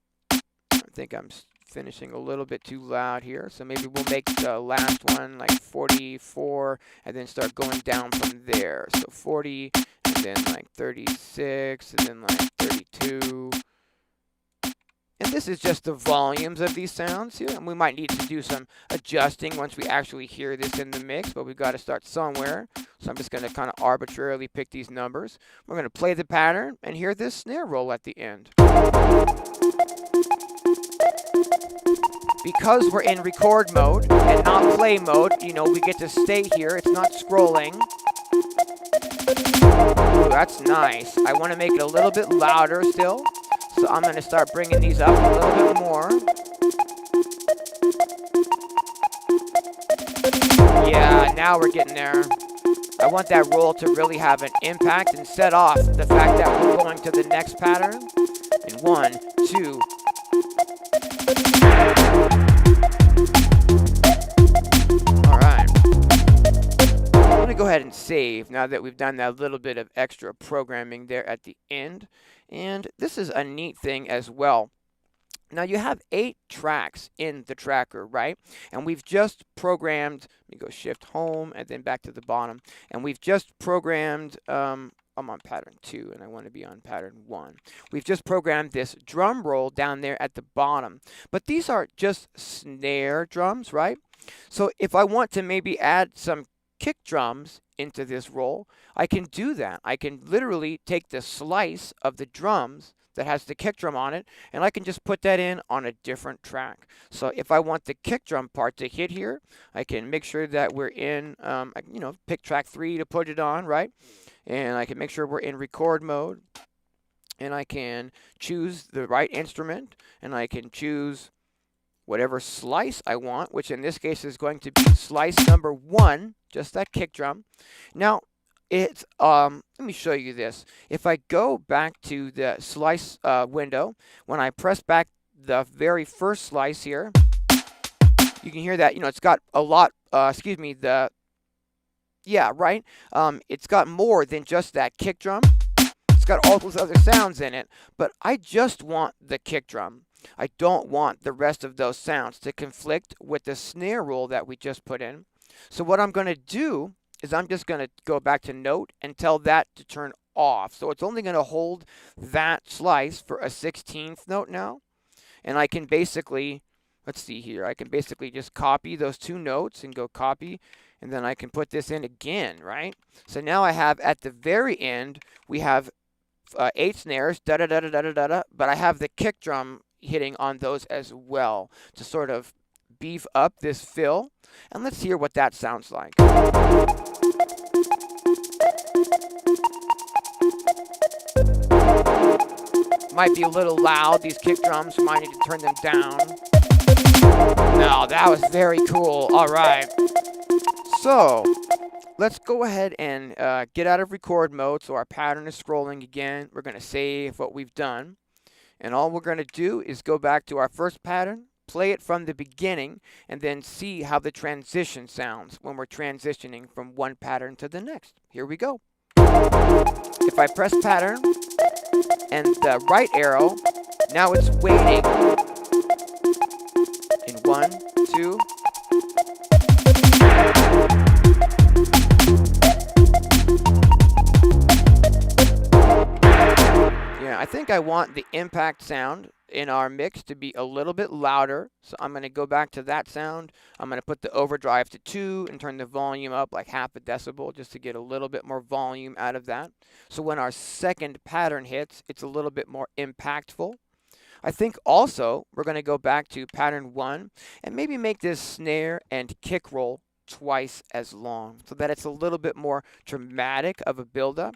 think I'm finishing a little bit too loud here, so maybe we'll make the last one like 44 and then start going down from there. So 40 and then like 36 and then like 32. And this is just the volumes of these sounds here, and we might need to do some adjusting once we actually hear this in the mix, but we've got to start somewhere. So I'm just going to kind of arbitrarily pick these numbers. We're going to play the pattern and hear this snare roll at the end. Because we're in record mode and not play mode, we get to stay here. It's not scrolling. Ooh, that's nice. I want to make it a little bit louder still. So I'm going to start bringing these up a little bit more. Yeah, now we're getting there. I want that roll to really have an impact and set off the fact that we're going to the next pattern. In 1, 2. All right. I'm going to go ahead and save now that we've done that little bit of extra programming there at the end. And this is a neat thing as well. Now you have 8 tracks in the tracker, right? And we've just programmed, let me go shift home and then back to the bottom. And we've just programmed, I'm on pattern 2 and I want to be on pattern 1. We've just programmed this drum roll down there at the bottom. But these are just snare drums, right? So if I want to maybe add some kick drums into this roll, I can do that. I can literally take the slice of the drums that has the kick drum on it, and I can just put that in on a different track. So if I want the kick drum part to hit here, I can make sure that we're in, pick track 3 to put it on, right? And I can make sure we're in record mode, and I can choose the right instrument, and I can choose whatever slice I want, which in this case is going to be slice number 1, just that kick drum. Now, it's, let me show you this. If I go back to the slice window, when I press back the very first slice here, you can hear that, it's got a lot, it's got more than just that kick drum. It's got all those other sounds in it, but I just want the kick drum. I don't want the rest of those sounds to conflict with the snare roll that we just put in. So what I'm going to do is I'm just going to go back to note and tell that to turn off. So it's only going to hold that slice for a 16th note now. And I can basically, let's see here, I can basically just copy those 2 notes and go copy. And then I can put this in again, right? So now I have at the very end, we have 8 snares, da-da-da-da-da-da-da, but I have the kick drum hitting on those as well to sort of beef up this fill. And let's hear what that sounds like. Might be a little loud, these kick drums, might need to turn them down. No, that was very cool. All right. So let's go ahead and get out of record mode so our pattern is scrolling again. We're going to save what we've done. And all we're going to do is go back to our first pattern, play it from the beginning, and then see how the transition sounds when we're transitioning from one pattern to the next. Here we go. If I press pattern and the right arrow, now it's waiting. In 1, 2. Yeah, I think I want want the impact sound in our mix to be a little bit louder. So I'm going to go back to that sound. I'm going to put the overdrive to 2 and turn the volume up like half a decibel just to get a little bit more volume out of that. So when our second pattern hits, it's a little bit more impactful. I think also we're going to go back to pattern 1 and maybe make this snare and kick roll twice as long so that it's a little bit more dramatic of a buildup.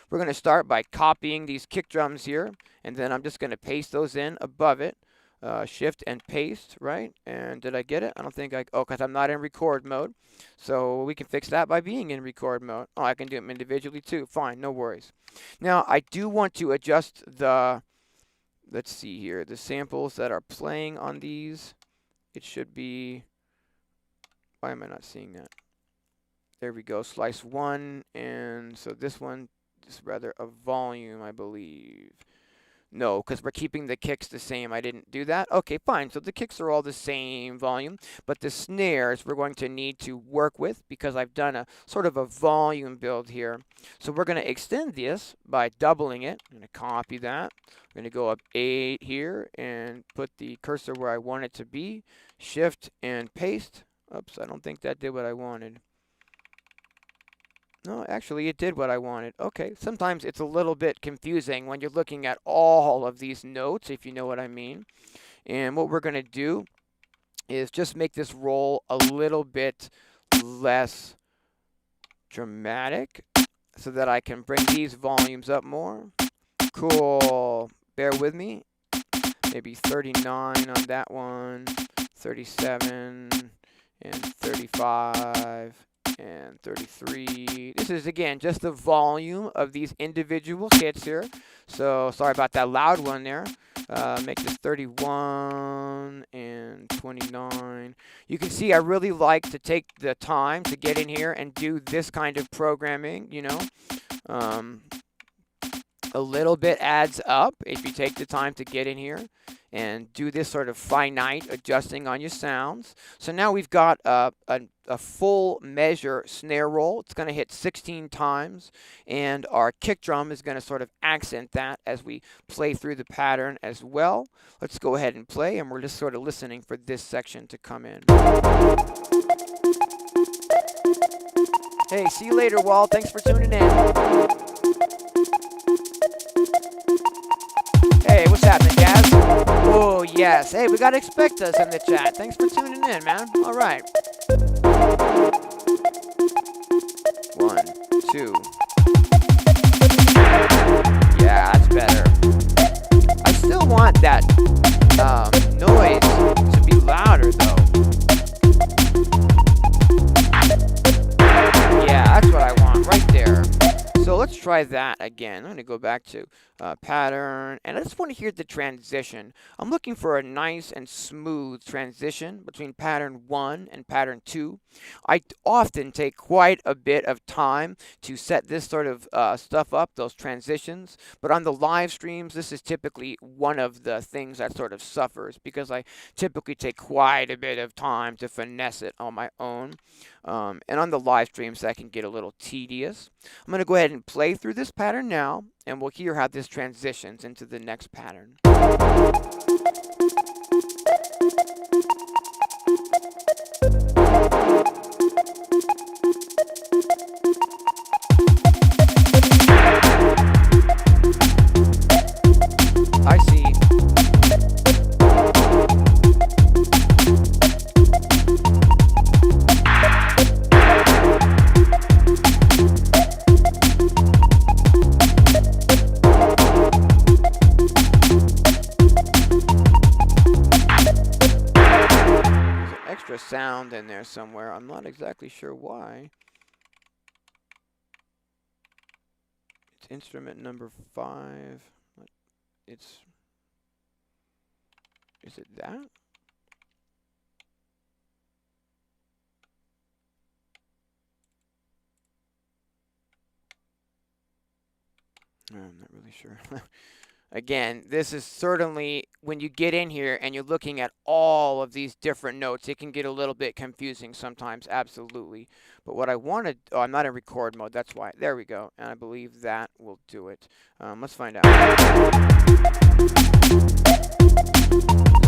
We're going to start by copying these kick drums here, and then I'm just going to paste those in above it. Shift and paste, right? And did I get it? I don't think I, oh, because I'm not in record mode. So we can fix that by being in record mode. Oh, I can do them individually too. Fine, no worries. Now, I do want to adjust the, let's see here, the samples that are playing on these. It should be, why am I not seeing that? There we go, slice 1, and so this one is rather a volume, I believe. No, because we're keeping the kicks the same. I didn't do that. Okay, fine. So the kicks are all the same volume, but the snares we're going to need to work with because I've done a sort of a volume build here. So we're going to extend this by doubling it. I'm going to copy that. I'm going to go up 8 here and put the cursor where I want it to be. Shift and paste. Oops, I don't think that did what I wanted. No, actually, it did what I wanted. Okay, sometimes it's a little bit confusing when you're looking at all of these notes, if you know what I mean. And what we're going to do is just make this roll a little bit less dramatic so that I can bring these volumes up more. Cool. Bear with me. Maybe 39 on that one, 37, and 35. And 33. This is, again, just the volume of these individual hits here. So sorry about that loud one there. Make this 31 and 29. You can see I really like to take the time to get in here and do this kind of programming, you know. A little bit adds up if you take the time to get in here and do this sort of finite adjusting on your sounds. So now we've got a full measure snare roll. It's going to hit 16 times, and our kick drum is going to sort of accent that as we play through the pattern as well. Let's go ahead and play, and we're just sort of listening for this section to come in. Hey, see you later, Walt. Thanks for tuning in. Hey, what's happening, Jazz? Oh, yes. Hey, we got to expect us in the chat. Thanks for tuning in, man. All right. 1, 2. Yeah, that's better. I still want that noise to be louder, though. Yeah, that's what I want right there. So let's try that again. I'm going to go back to pattern, and I just want to hear the transition. I'm looking for a nice and smooth transition between pattern 1 and pattern 2. I often take quite a bit of time to set this sort of stuff up, those transitions, but on the live streams, this is typically one of the things that sort of suffers because I typically take quite a bit of time to finesse it on my own. And on the live streams, that can get a little tedious. I'm going to go ahead and play through this pattern now, and we'll hear how this transitions into the next pattern. I see. Extra sound in there somewhere. I'm not exactly sure why. It's instrument number 5. Is it that? I'm not really sure. Again, this is certainly when you get in here and you're looking at all of these different notes, it can get a little bit confusing sometimes, absolutely. But what I wanted, oh, I'm not in record mode, that's why. There we go. And I believe that will do it. Let's find out.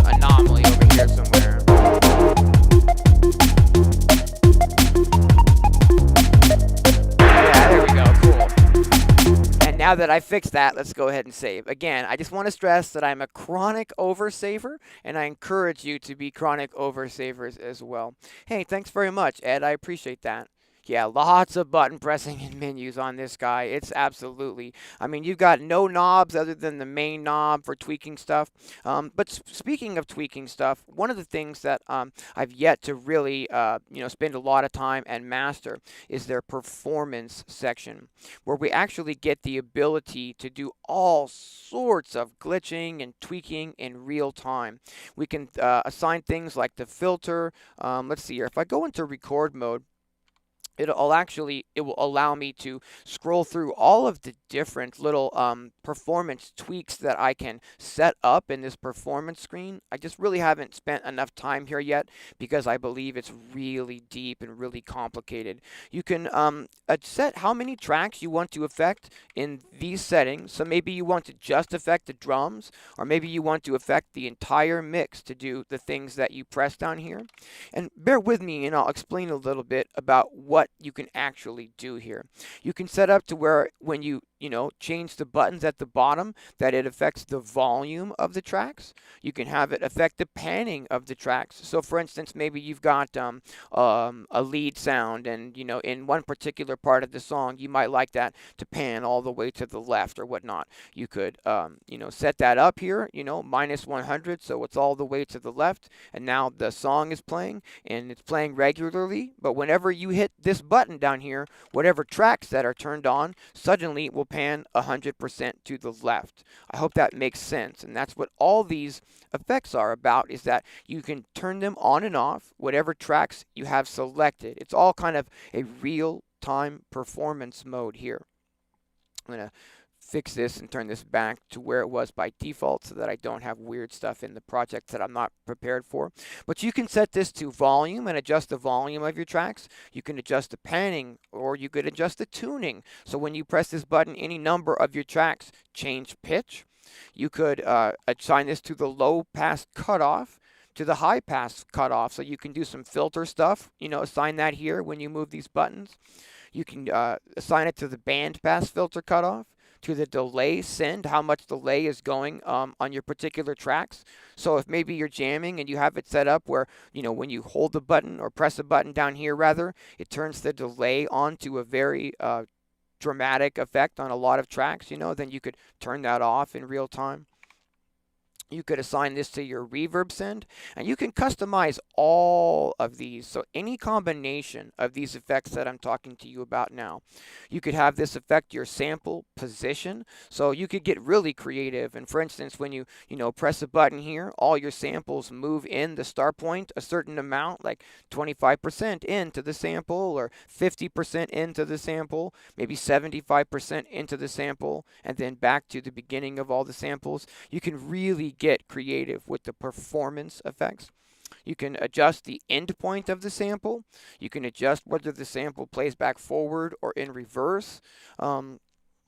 Anomaly over here somewhere. Yeah, there we go. Cool. And now that I fixed that, let's go ahead and save. Again, I just want to stress that I'm a chronic oversaver, and I encourage you to be chronic oversavers as well. Hey, thanks very much, Ed. I appreciate that. Yeah, lots of button pressing and menus on this guy. It's absolutely. I mean, you've got no knobs other than the main knob for tweaking stuff. But speaking of tweaking stuff, one of the things that I've yet to really, spend a lot of time and master is their performance section, where we actually get the ability to do all sorts of glitching and tweaking in real time. We can assign things like the filter. Let's see here. If I go into record mode, it will allow me to scroll through all of the different little performance tweaks that I can set up in this performance screen. I just really haven't spent enough time here yet because I believe it's really deep and really complicated. You can set how many tracks you want to affect in these settings. So maybe you want to just affect the drums, or maybe you want to affect the entire mix to do the things that you press down here. And bear with me and I'll explain a little bit about what you can actually do here. You can set up to where when you change the buttons at the bottom, that it affects the volume of the tracks. You can have it affect the panning of the tracks. So for instance, maybe you've got a lead sound, and in one particular part of the song, you might like that to pan all the way to the left or whatnot. You could set that up here, minus 100, so it's all the way to the left, and now the song is playing, and it's playing regularly, but whenever you hit this button down here, whatever tracks that are turned on suddenly it will pan 100% to the left. I hope that makes sense, and that's what all these effects are about, is that you can turn them on and off whatever tracks you have selected. It's all kind of a real-time performance mode here. I'm going to fix this and turn this back to where it was by default so that I don't have weird stuff in the project that I'm not prepared for. But you can set this to volume and adjust the volume of your tracks. You can adjust the panning, or you could adjust the tuning. So when you press this button, any number of your tracks change pitch. You could assign this to the low pass cutoff, to the high pass cutoff, so you can do some filter stuff. Assign that here when you move these buttons. You can assign it to the band pass filter cutoff, to the delay send, how much delay is going on your particular tracks. So if maybe you're jamming and you have it set up where, when you hold the button or press a button down here rather, it turns the delay on to a very dramatic effect on a lot of tracks, then you could turn that off in real time. You could assign this to your reverb send, and you can customize all of these. So any combination of these effects that I'm talking to you about now. You could have this affect your sample position. So you could get really creative. And for instance, when you press a button here, all your samples move in the start point a certain amount, like 25% into the sample, or 50% into the sample, maybe 75% into the sample, and then back to the beginning of all the samples. You can really get creative with the performance effects. You can adjust the end point of the sample. You can adjust whether the sample plays back forward or in reverse.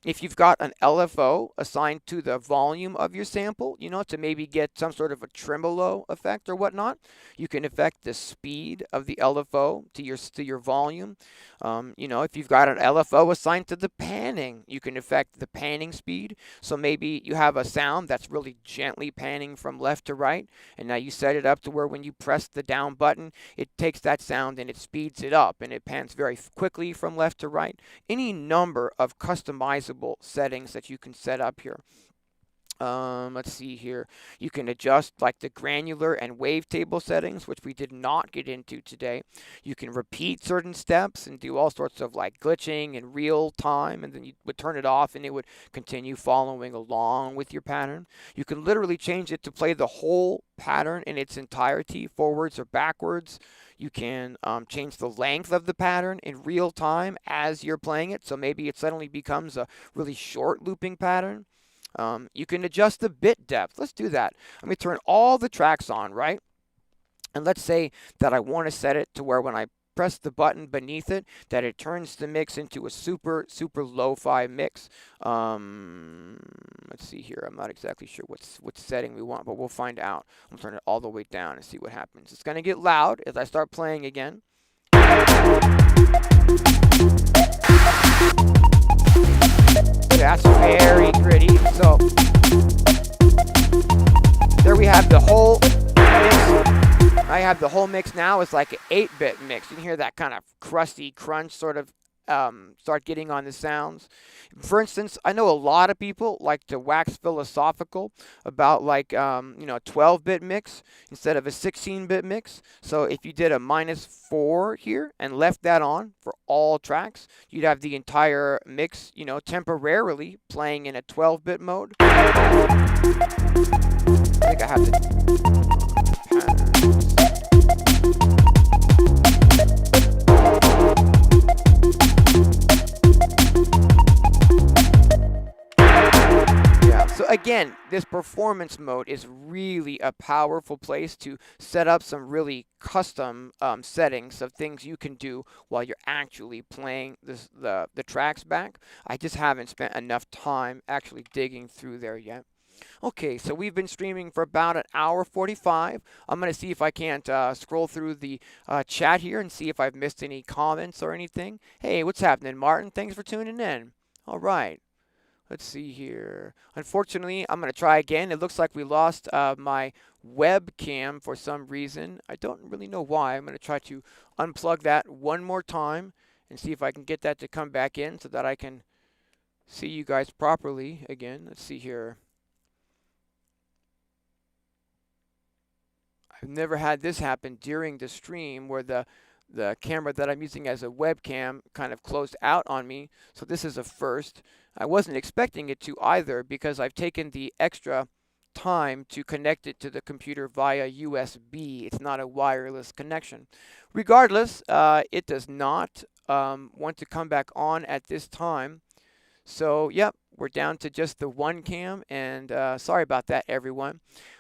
If you've got an LFO assigned to the volume of your sample, to maybe get some sort of a tremolo effect or whatnot, you can affect the speed of the LFO to your volume. If you've got an LFO assigned to the panning, you can affect the panning speed. So maybe you have a sound that's really gently panning from left to right, and now you set it up to where when you press the down button, it takes that sound and it speeds it up, and it pans very quickly from left to right. Any number of customizable settings that you can set up here. Let's see here. You can adjust like the granular and wavetable settings, which we did not get into today. You can repeat certain steps and do all sorts of like glitching in real time, and then you would turn it off and it would continue following along with your pattern. You can literally change it to play the whole pattern in its entirety, forwards or backwards. You can change the length of the pattern in real time as you're playing it. So maybe it suddenly becomes a really short looping pattern. You can adjust the bit depth. Let's do that. Let me turn all the tracks on, right? And let's say that I want to set it to where when I press the button beneath it, that it turns the mix into a super lo-fi mix. Let's see here. I'm not exactly sure what setting we want, but we'll find out. I'm turn it all the way down and see what happens. It's going to get loud as I start playing again. That's very gritty. So there we have the whole mix. I have the whole mix now. It's like an 8-bit mix. You can hear that kind of crusty crunch sort of start getting on the sounds. For instance, I know a lot of people like to wax philosophical about like, 12-bit mix instead of a 16-bit mix. So if you did a -4 here and left that on for all tracks, you'd have the entire mix, temporarily playing in a 12-bit mode. I think I have the patterns. So again, this performance mode is really a powerful place to set up some really custom settings of things you can do while you're actually playing the tracks back. I just haven't spent enough time actually digging through there yet. Okay, so we've been streaming for about an hour 45. I'm going to see if I can't scroll through the chat here and see if I've missed any comments or anything. Hey, what's happening, Martin? Thanks for tuning in. All right. Let's see here. Unfortunately, I'm going to try again. It looks like we lost my webcam for some reason. I don't really know why. I'm going to try to unplug that one more time and see if I can get that to come back in so that I can see you guys properly again. Let's see here. I've never had this happen during the stream where the camera that I'm using as a webcam kind of closed out on me. So this is a first. I wasn't expecting it to either because I've taken the extra time to connect it to the computer via USB. It's not a wireless connection. Regardless, it does not want to come back on at this time. So, yep, we're down to just the one cam, and sorry about that, everyone.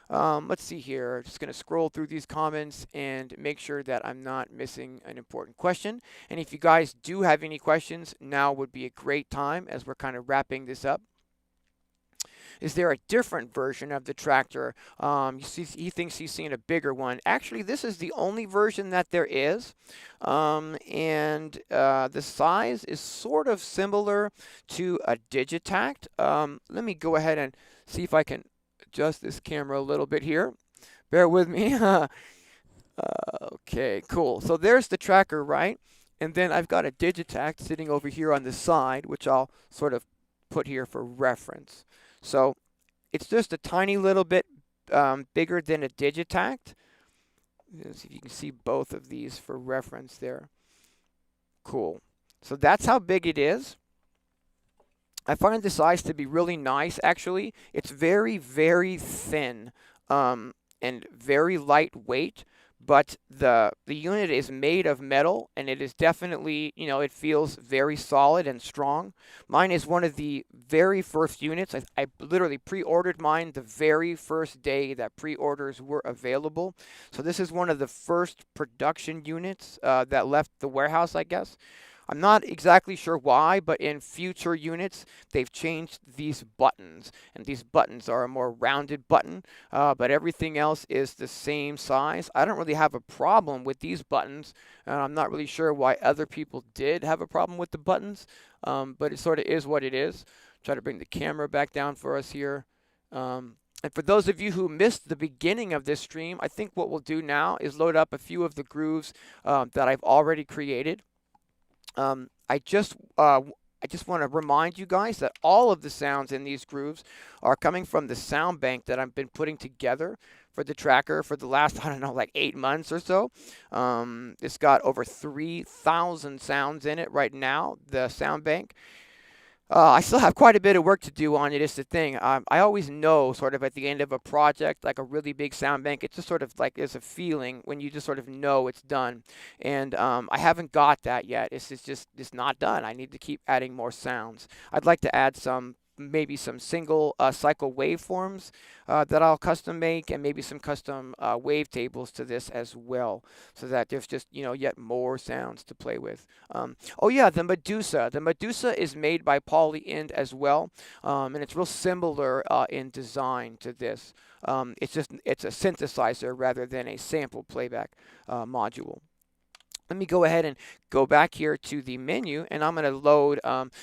Let's see here. Just going to scroll through these comments and make sure that I'm not missing an important question. And if you guys do have any questions, now would be a great time as we're kind of wrapping this up. Is there a different version of the tractor? He thinks he's seen a bigger one. Actually, this is the only version that there is. And the size is sort of similar to a Digitact. Let me go ahead and see if I can adjust this camera a little bit here. Bear with me. Okay, cool. So there's the tracker, right? And then I've got a Digitact sitting over here on the side, which I'll sort of put here for reference. So it's just a tiny little bit bigger than a Digitact. Let's see if you can see both of these for reference there. Cool. So that's how big it is. I find the size to be really nice, actually. It's very, very thin and very lightweight, but the unit is made of metal, and it is definitely, it feels very solid and strong. Mine is one of the very first units. I literally pre-ordered mine the very first day that pre-orders were available. So this is one of the first production units that left the warehouse, I guess. I'm not exactly sure why, but in future units, they've changed these buttons. And these buttons are a more rounded button, but everything else is the same size. I don't really have a problem with these buttons. I'm not really sure why other people did have a problem with the buttons, but it sort of is what it is. Try to bring the camera back down for us here. And for those of you who missed the beginning of this stream, I think what we'll do now is load up a few of the grooves that I've already created. I just want to remind you guys that all of the sounds in these grooves are coming from the sound bank that I've been putting together for the tracker for the last, I don't know, like 8 months or so. It's got over 3,000 sounds in it right now, the sound bank. I still have quite a bit of work to do on it, is the thing. I always know sort of at the end of a project, like a really big sound bank, it's just sort of like there's a feeling when you just sort of know it's done. And I haven't got that yet. It's not done. I need to keep adding more sounds. I'd like to add some maybe some single cycle waveforms that I'll custom make, and maybe some custom wavetables to this as well, so that there's just, yet more sounds to play with. Oh yeah, the Medusa. The Medusa is made by Polyend as well, and it's real similar in design to this. It's a synthesizer rather than a sample playback module. Let me go ahead and go back here to the menu, and I'm going to load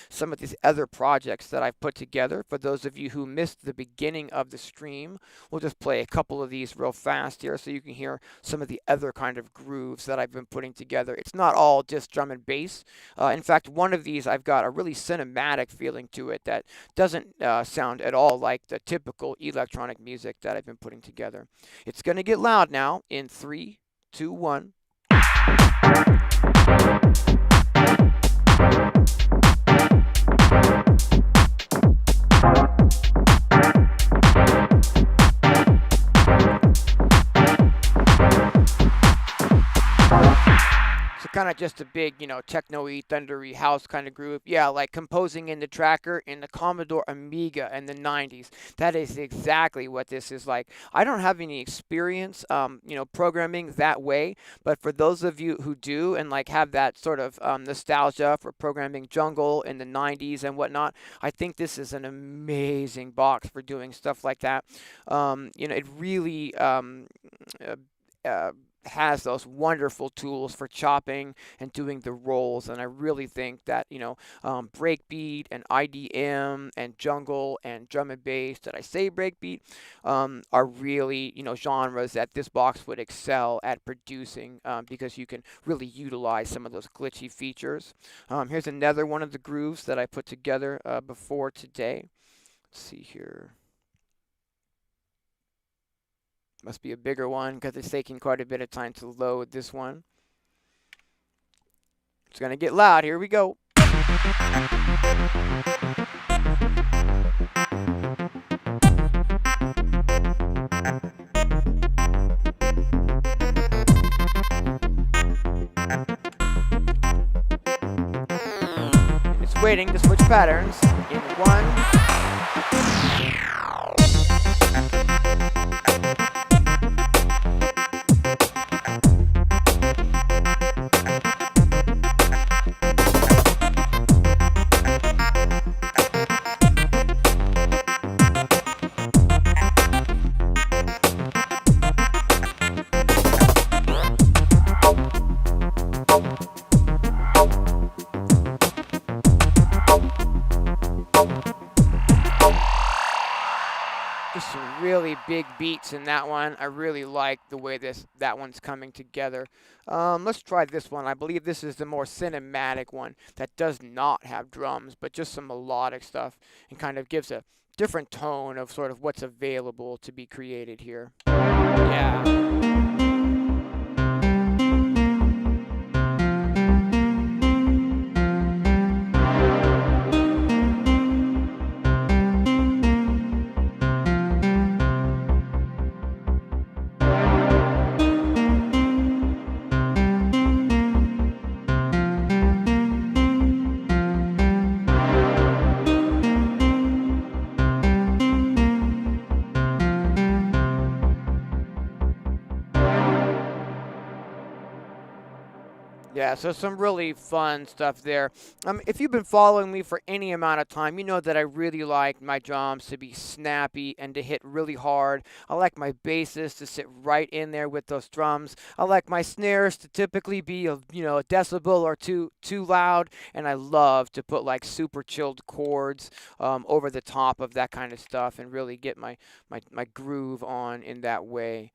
some of these other projects that I've put together. For those of you who missed the beginning of the stream, we'll just play a couple of these real fast here so you can hear some of the other kind of grooves that I've been putting together. It's not all just drum and bass. In fact, one of these I've got a really cinematic feeling to it that doesn't sound at all like the typical electronic music that I've been putting together. It's going to get loud now in 3, 2, 1. Kind of just a big, techno-y, thundery house kind of groove. Yeah, like composing in the Tracker in the Commodore Amiga in the 90s. That is exactly what this is like. I don't have any experience, programming that way, but for those of you who do and like have that sort of nostalgia for programming jungle in the 90s and whatnot, I think this is an amazing box for doing stuff like that. It really has those wonderful tools for chopping and doing the rolls, and I really think that breakbeat and IDM and jungle and drum and bass, did I say breakbeat, are really genres that this box would excel at producing, because you can really utilize some of those glitchy features. Here's another one of the grooves that I put together before today. Let's see here. Must be a bigger one because it's taking quite a bit of time to load this one. It's going to get loud. Here we go. And it's waiting to switch patterns in 1. Just some really big beats in that one. I really like the way that one's coming together. Let's try this one. I believe this is the more cinematic one that does not have drums, but just some melodic stuff, and kind of gives a different tone of sort of what's available to be created here. Yeah. Yeah, so some really fun stuff there. If you've been following me for any amount of time, you know that I really like my drums to be snappy and to hit really hard. I like my basses to sit right in there with those drums. I like my snares to typically be a decibel or two loud, and I love to put like super chilled chords over the top of that kind of stuff and really get my groove on in that way.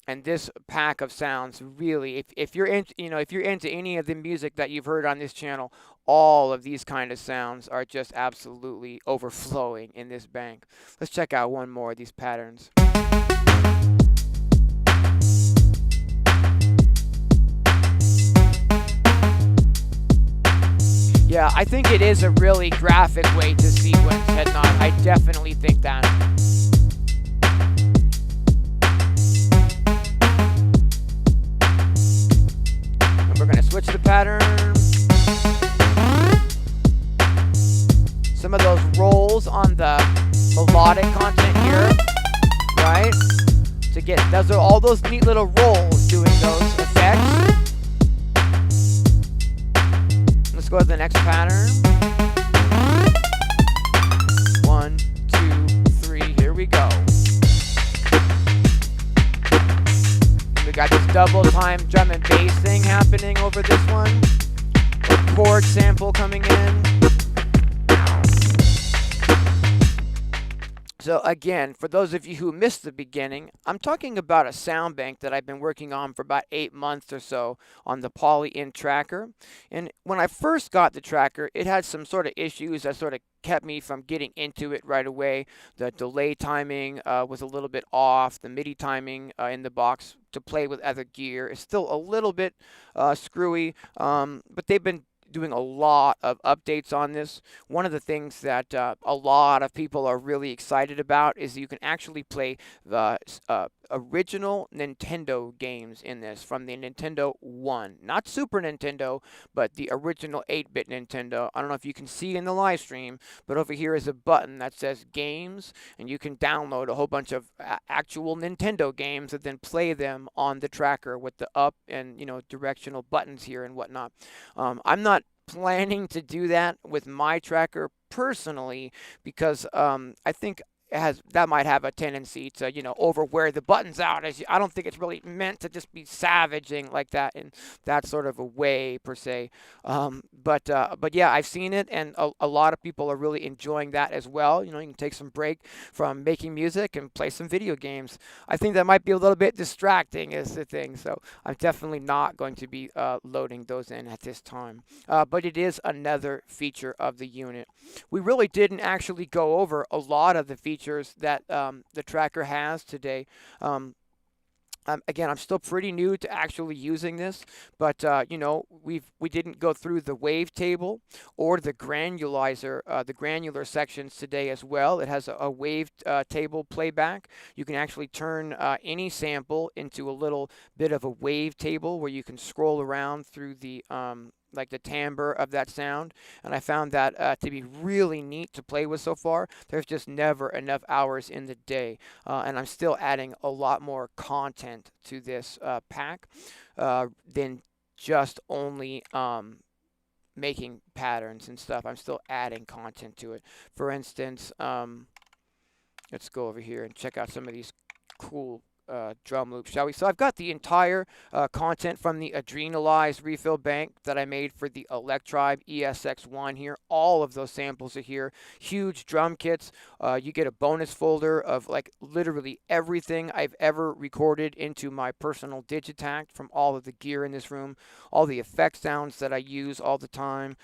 And this pack of sounds really, if you're into any of the music that you've heard on this channel, all of these kind of sounds are just absolutely overflowing in this bank. Let's check out one more of these patterns. Yeah, I think it is a really graphic way to sequence head nod. I definitely think that. We're going to switch the pattern. Some of those again, those are all those neat little rolls doing those effects. Let's go to the next pattern. 1, 2, 3, here we go. We got this double time drum and bass thing happening over this one. A chord sample coming in. So again, for those of you who missed the beginning, I'm talking about a sound bank that I've been working on for about 8 months or so on the Polyend tracker. And when I first got the tracker, it had some sort of issues that sort of kept me from getting into it right away. The delay timing was a little bit off. The MIDI timing in the box to play with other gear is still a little bit screwy, but they've been doing a lot of updates on this. One of the things that a lot of people are really excited about is you can actually play the original Nintendo games in this from the Nintendo 1. Not Super Nintendo, but the original 8-bit Nintendo. I don't know if you can see in the live stream, but over here is a button that says games, and you can download a whole bunch of actual Nintendo games and then play them on the tracker with the up and, you know, directional buttons here and whatnot. I'm not planning to do that with my tracker personally because I think that might have a tendency to, you know, overwear the buttons out. I don't think it's really meant to just be savaging like that in that sort of a way per se. But yeah, I've seen it, and a lot of people are really enjoying that as well. You know, you can take some break from making music and play some video games. I think that might be a little bit distracting is the thing. So I'm definitely not going to be loading those in at this time. But it is another feature of the unit. We really didn't actually go over a lot of the features that the tracker has today. Again, I'm still pretty new to actually using this, but you know, we didn't go through the wave table or the granulizer, the granular sections today as well. It has a wave table playback. You can actually turn any sample into a little bit of a wave table where you can scroll around through the like the timbre of that sound, and I found that to be really neat to play with so far. There's just never enough hours in the day, and I'm still adding a lot more content to this pack than just only making patterns and stuff. I'm still adding content to it. For instance, let's go over here and check out some of these cool drum loops, shall we? So I've got the entire content from the Adrenalized refill bank that I made for the Electribe ESX1 here. All of those samples are here. Huge drum kits. You get a bonus folder of like literally everything I've ever recorded into my personal Digitact from all of the gear in this room, all the effect sounds that I use all the time,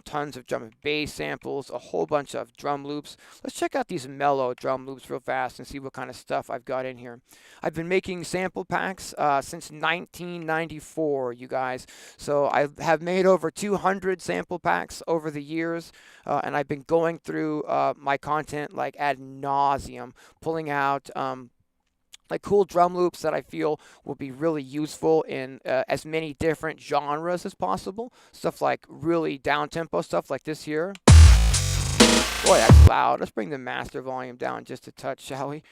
tons of drum and bass samples, a whole bunch of drum loops. Let's check out these mellow drum loops real fast and see what kind of stuff I've got in here. I've been making sample packs since 1994, you guys. So I have made over 200 sample packs over the years, and I've been going through my content like ad nauseum, pulling out like cool drum loops that I feel will be really useful in as many different genres as possible. Stuff like really down-tempo stuff like this here. Boy, that's loud. Let's bring the master volume down just a touch, shall we?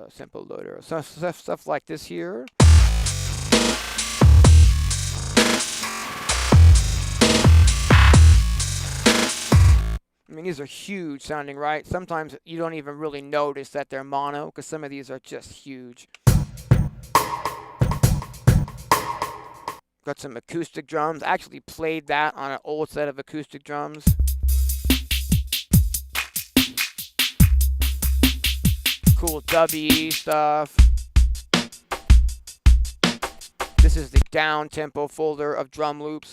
Simple loader. Stuff like this here. I mean, these are huge sounding, right? Sometimes you don't even really notice that they're mono because some of these are just huge. Got some acoustic drums. I actually played that on an old set of acoustic drums. Cool dubby stuff. This is the down tempo folder of drum loops.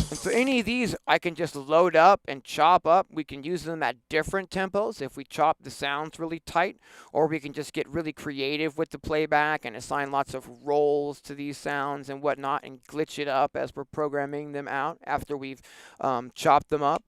And so any of these I can just load up and chop up. We can use them at different tempos if we chop the sounds really tight, or we can just get really creative with the playback and assign lots of rolls to these sounds and whatnot and glitch it up as we're programming them out after we've chopped them up.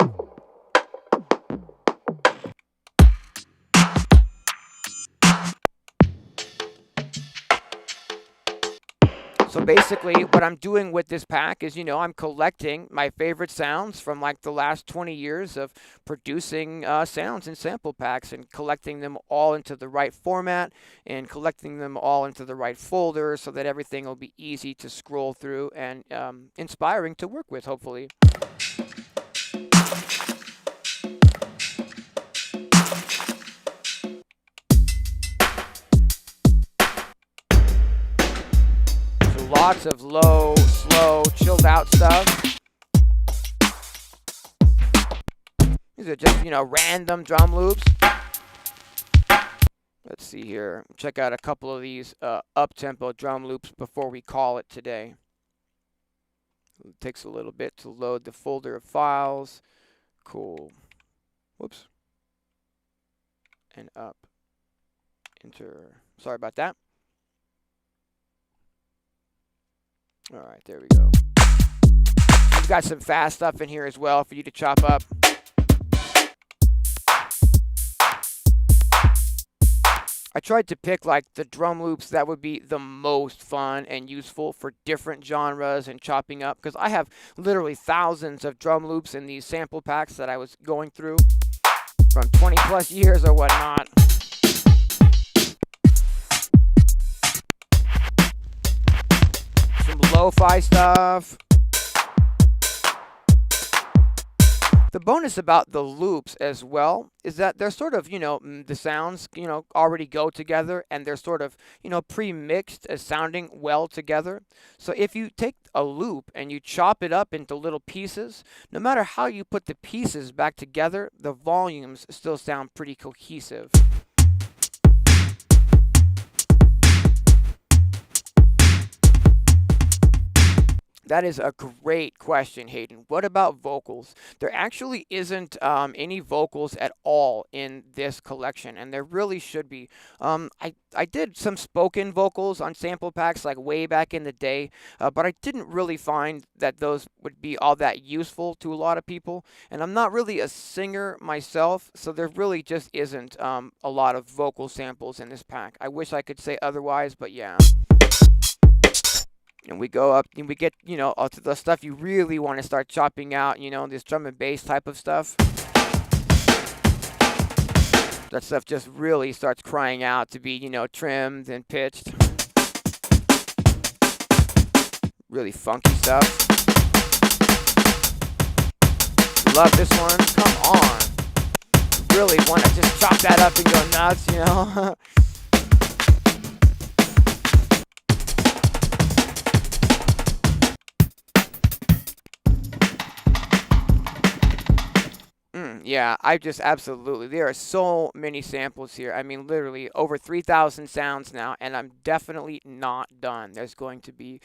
So basically, what I'm doing with this pack is, I'm collecting my favorite sounds from like the last 20 years of producing sounds in sample packs and collecting them all into the right format and collecting them all into the right folder so that everything will be easy to scroll through and inspiring to work with, hopefully. Lots of low, slow, chilled out stuff. These are just, random drum loops. Let's see here. Check out a couple of these up-tempo drum loops before we call it today. It takes a little bit to load the folder of files. Cool. Whoops. And up. Enter. Sorry about that. All right, there we go. We've got some fast stuff in here as well for you to chop up. I tried to pick like the drum loops that would be the most fun and useful for different genres and chopping up, because I have literally thousands of drum loops in these sample packs that I was going through from 20 plus years or whatnot. Some lo-fi stuff. The bonus about the loops as well is that they're sort of, the sounds, already go together and they're sort of, pre-mixed as sounding well together. So if you take a loop and you chop it up into little pieces, no matter how you put the pieces back together, the volumes still sound pretty cohesive. That is a great question, Hayden. What about vocals? There actually isn't any vocals at all in this collection, and there really should be. I did some spoken vocals on sample packs like way back in the day, but I didn't really find that those would be all that useful to a lot of people. And I'm not really a singer myself, so there really just isn't a lot of vocal samples in this pack. I wish I could say otherwise, but yeah. And we go up and we get, all to the stuff you really want to start chopping out, this drum and bass type of stuff. That stuff just really starts crying out to be, trimmed and pitched. Really funky stuff. Love this one. Come on. Really want to just chop that up and go nuts, Yeah, I just absolutely. There are so many samples here. I mean, literally over 3,000 sounds now, and I'm definitely not done. There's going to be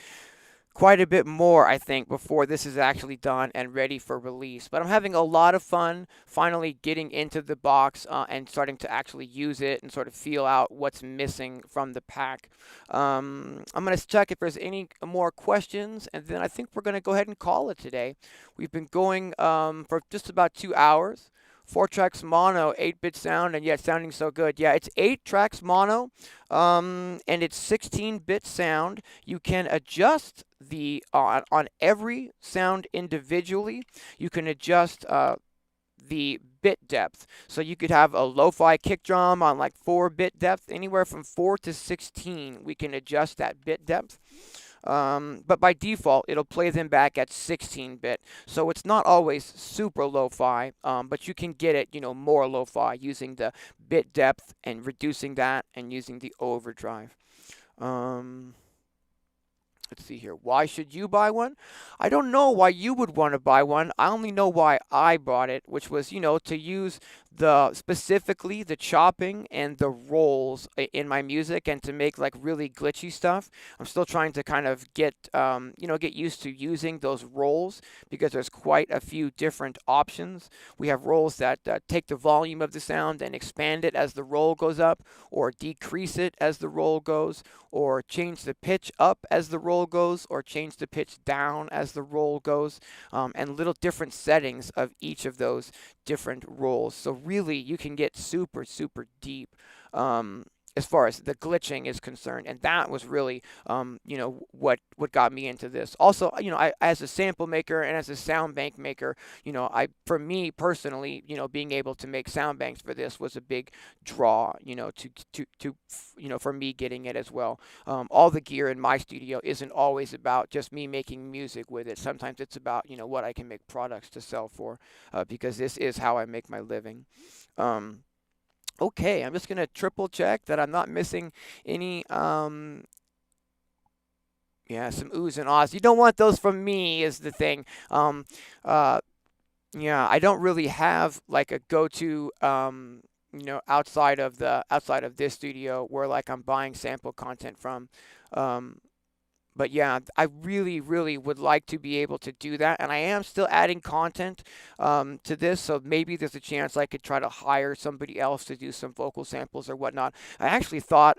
quite a bit more, I think, before this is actually done and ready for release. But I'm having a lot of fun finally getting into the box and starting to actually use it and sort of feel out what's missing from the pack. I'm going to check if there's any more questions, and then I think we're going to go ahead and call it today. We've been going for just about 2 hours. 4 tracks mono, 8-bit sound, and yet sounding so good. Yeah, it's 8 tracks mono, and it's 16-bit sound. You can adjust the on every sound individually. You can adjust the bit depth. So you could have a lo-fi kick drum on like 4-bit depth, anywhere from 4 to 16. We can adjust that bit depth. But by default, it'll play them back at 16-bit. So it's not always super lo-fi, but you can get it, more lo-fi using the bit depth and reducing that and using the overdrive. Let's see here. Why should you buy one? I don't know why you would want to buy one. I only know why I bought it, which was, to use specifically the chopping and the rolls in my music and to make like really glitchy stuff. I'm still trying to kind of get used to using those rolls because there's quite a few different options. We have rolls that take the volume of the sound and expand it as the roll goes up, or decrease it as the roll goes, or change the pitch up as the roll goes, or change the pitch down as the roll goes, and little different settings of each of those different rolls. So really, you can get super, super deep as far as the glitching is concerned, and that was really what got me into this. Also, I, as a sample maker and as a sound bank maker, for me personally, being able to make sound banks for this was a big draw, for me getting it as well. All the gear in my studio isn't always about just me making music with it. Sometimes it's about what I can make products to sell for, because this is how I make my living. Okay, I'm just gonna triple check that I'm not missing any. Yeah, some oohs and ahs. You don't want those from me, is the thing. Uh, yeah, I don't really have like a go-to. Outside of this studio where like I'm buying sample content from. Um, but yeah, I really, really would like to be able to do that, and I am still adding content to this, so maybe there's a chance I could try to hire somebody else to do some vocal samples or whatnot. I actually thought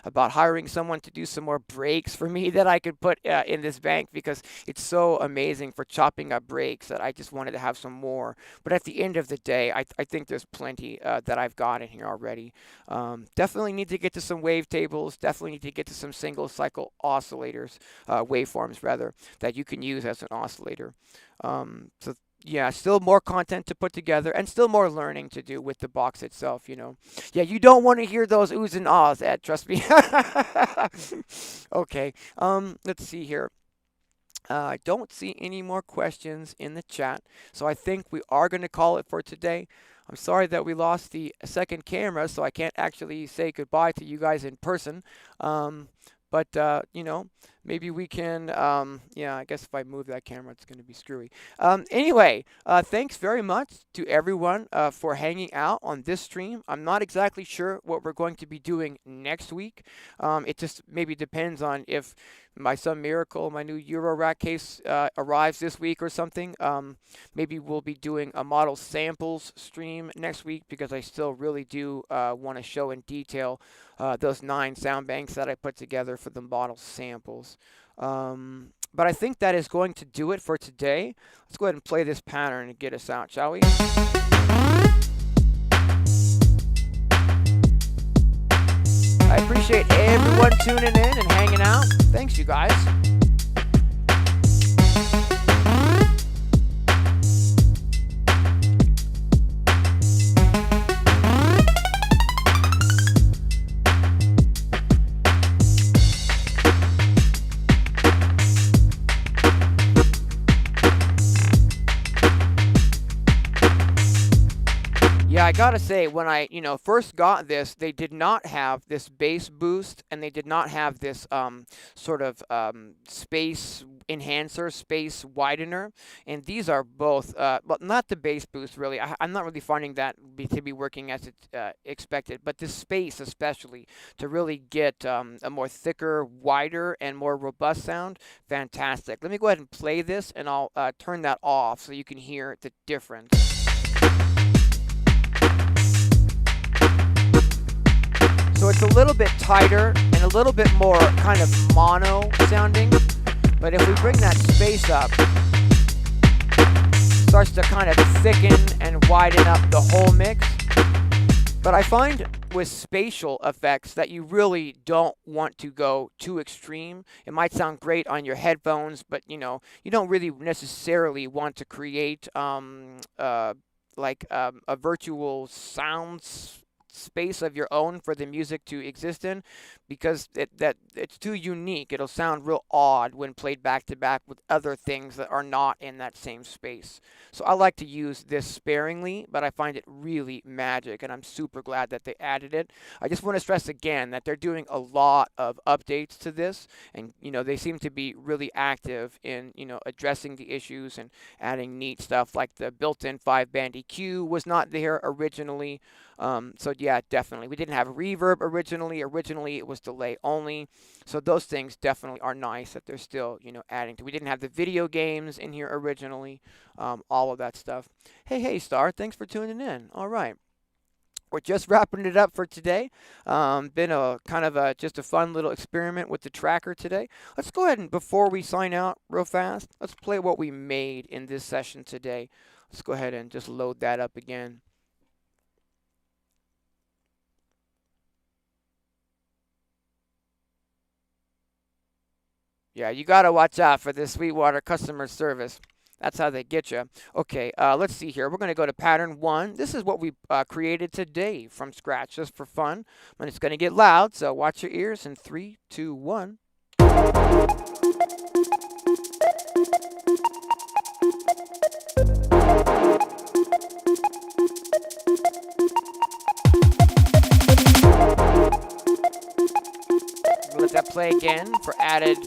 about hiring someone to do some more breaks for me that I could put in this bank, because it's so amazing for chopping up breaks that I just wanted to have some more. But at the end of the day, I think there's plenty that I've got in here already. Definitely need to get to some wavetables. Definitely need to get to some single cycle oscillators, waveforms rather, that you can use as an oscillator. So yeah, still more content to put together and still more learning to do with the box itself. Yeah, you don't want to hear those oohs and ahs, Ed. Trust me. Okay. Let's see here. I don't see any more questions in the chat, so I think we are going to call it for today. I'm sorry that we lost the second camera, so I can't actually say goodbye to you guys in person. But maybe we can, yeah, I guess if I move that camera, it's going to be screwy. Anyway, thanks very much to everyone for hanging out on this stream. I'm not exactly sure what we're going to be doing next week. It just maybe depends on if my some miracle, my new Euro rack case arrives this week or something. Maybe we'll be doing a model samples stream next week, because I still really do want to show in detail those 9 sound banks that I put together for the model samples. But I think that is going to do it for today. Let's go ahead and play this pattern and get us out, shall we? I appreciate everyone tuning in and hanging out. Thanks, you guys. Yeah, I gotta say, when I, first got this, they did not have this bass boost, and they did not have this sort of space enhancer, space widener, and these are both, well, not the bass boost really. I'm not really finding that to be working as it's expected, but the space especially to really get a more thicker, wider, and more robust sound. Fantastic. Let me go ahead and play this, and I'll turn that off so you can hear the difference. So it's a little bit tighter and a little bit more kind of mono sounding. But if we bring that space up, it starts to kind of thicken and widen up the whole mix. But I find with spatial effects that you really don't want to go too extreme. It might sound great on your headphones, but you don't really necessarily want to create a virtual sounds space of your own for the music to exist in, because it's too unique. It'll sound real odd when played back to back with other things that are not in that same space. So I like to use this sparingly, but I find it really magic, and I'm super glad that they added it. I just want to stress again that they're doing a lot of updates to this, and they seem to be really active in addressing the issues and adding neat stuff like the built-in 5-band EQ was not there originally. So yeah, definitely. We didn't have reverb originally. Originally, it was delay only. So those things definitely are nice that they're still, adding to. We didn't have the video games in here originally. All of that stuff. Hey, Star. Thanks for tuning in. All right. We're just wrapping it up for today. Been a kind of just a fun little experiment with the tracker today. Let's go ahead and, before we sign out real fast, let's play what we made in this session today. Let's go ahead and just load that up again. Yeah, you got to watch out for this Sweetwater customer service. That's how they get you. Okay, let's see here. We're going to go to pattern 1. This is what we created today from scratch just for fun. And it's going to get loud, so watch your ears in 3, 2, 1. Let that play again for added.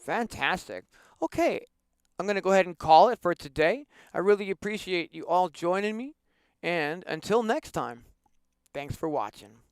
Fantastic. Okay, I'm going to go ahead and call it for today. I really appreciate you all joining me. And until next time, thanks for watching.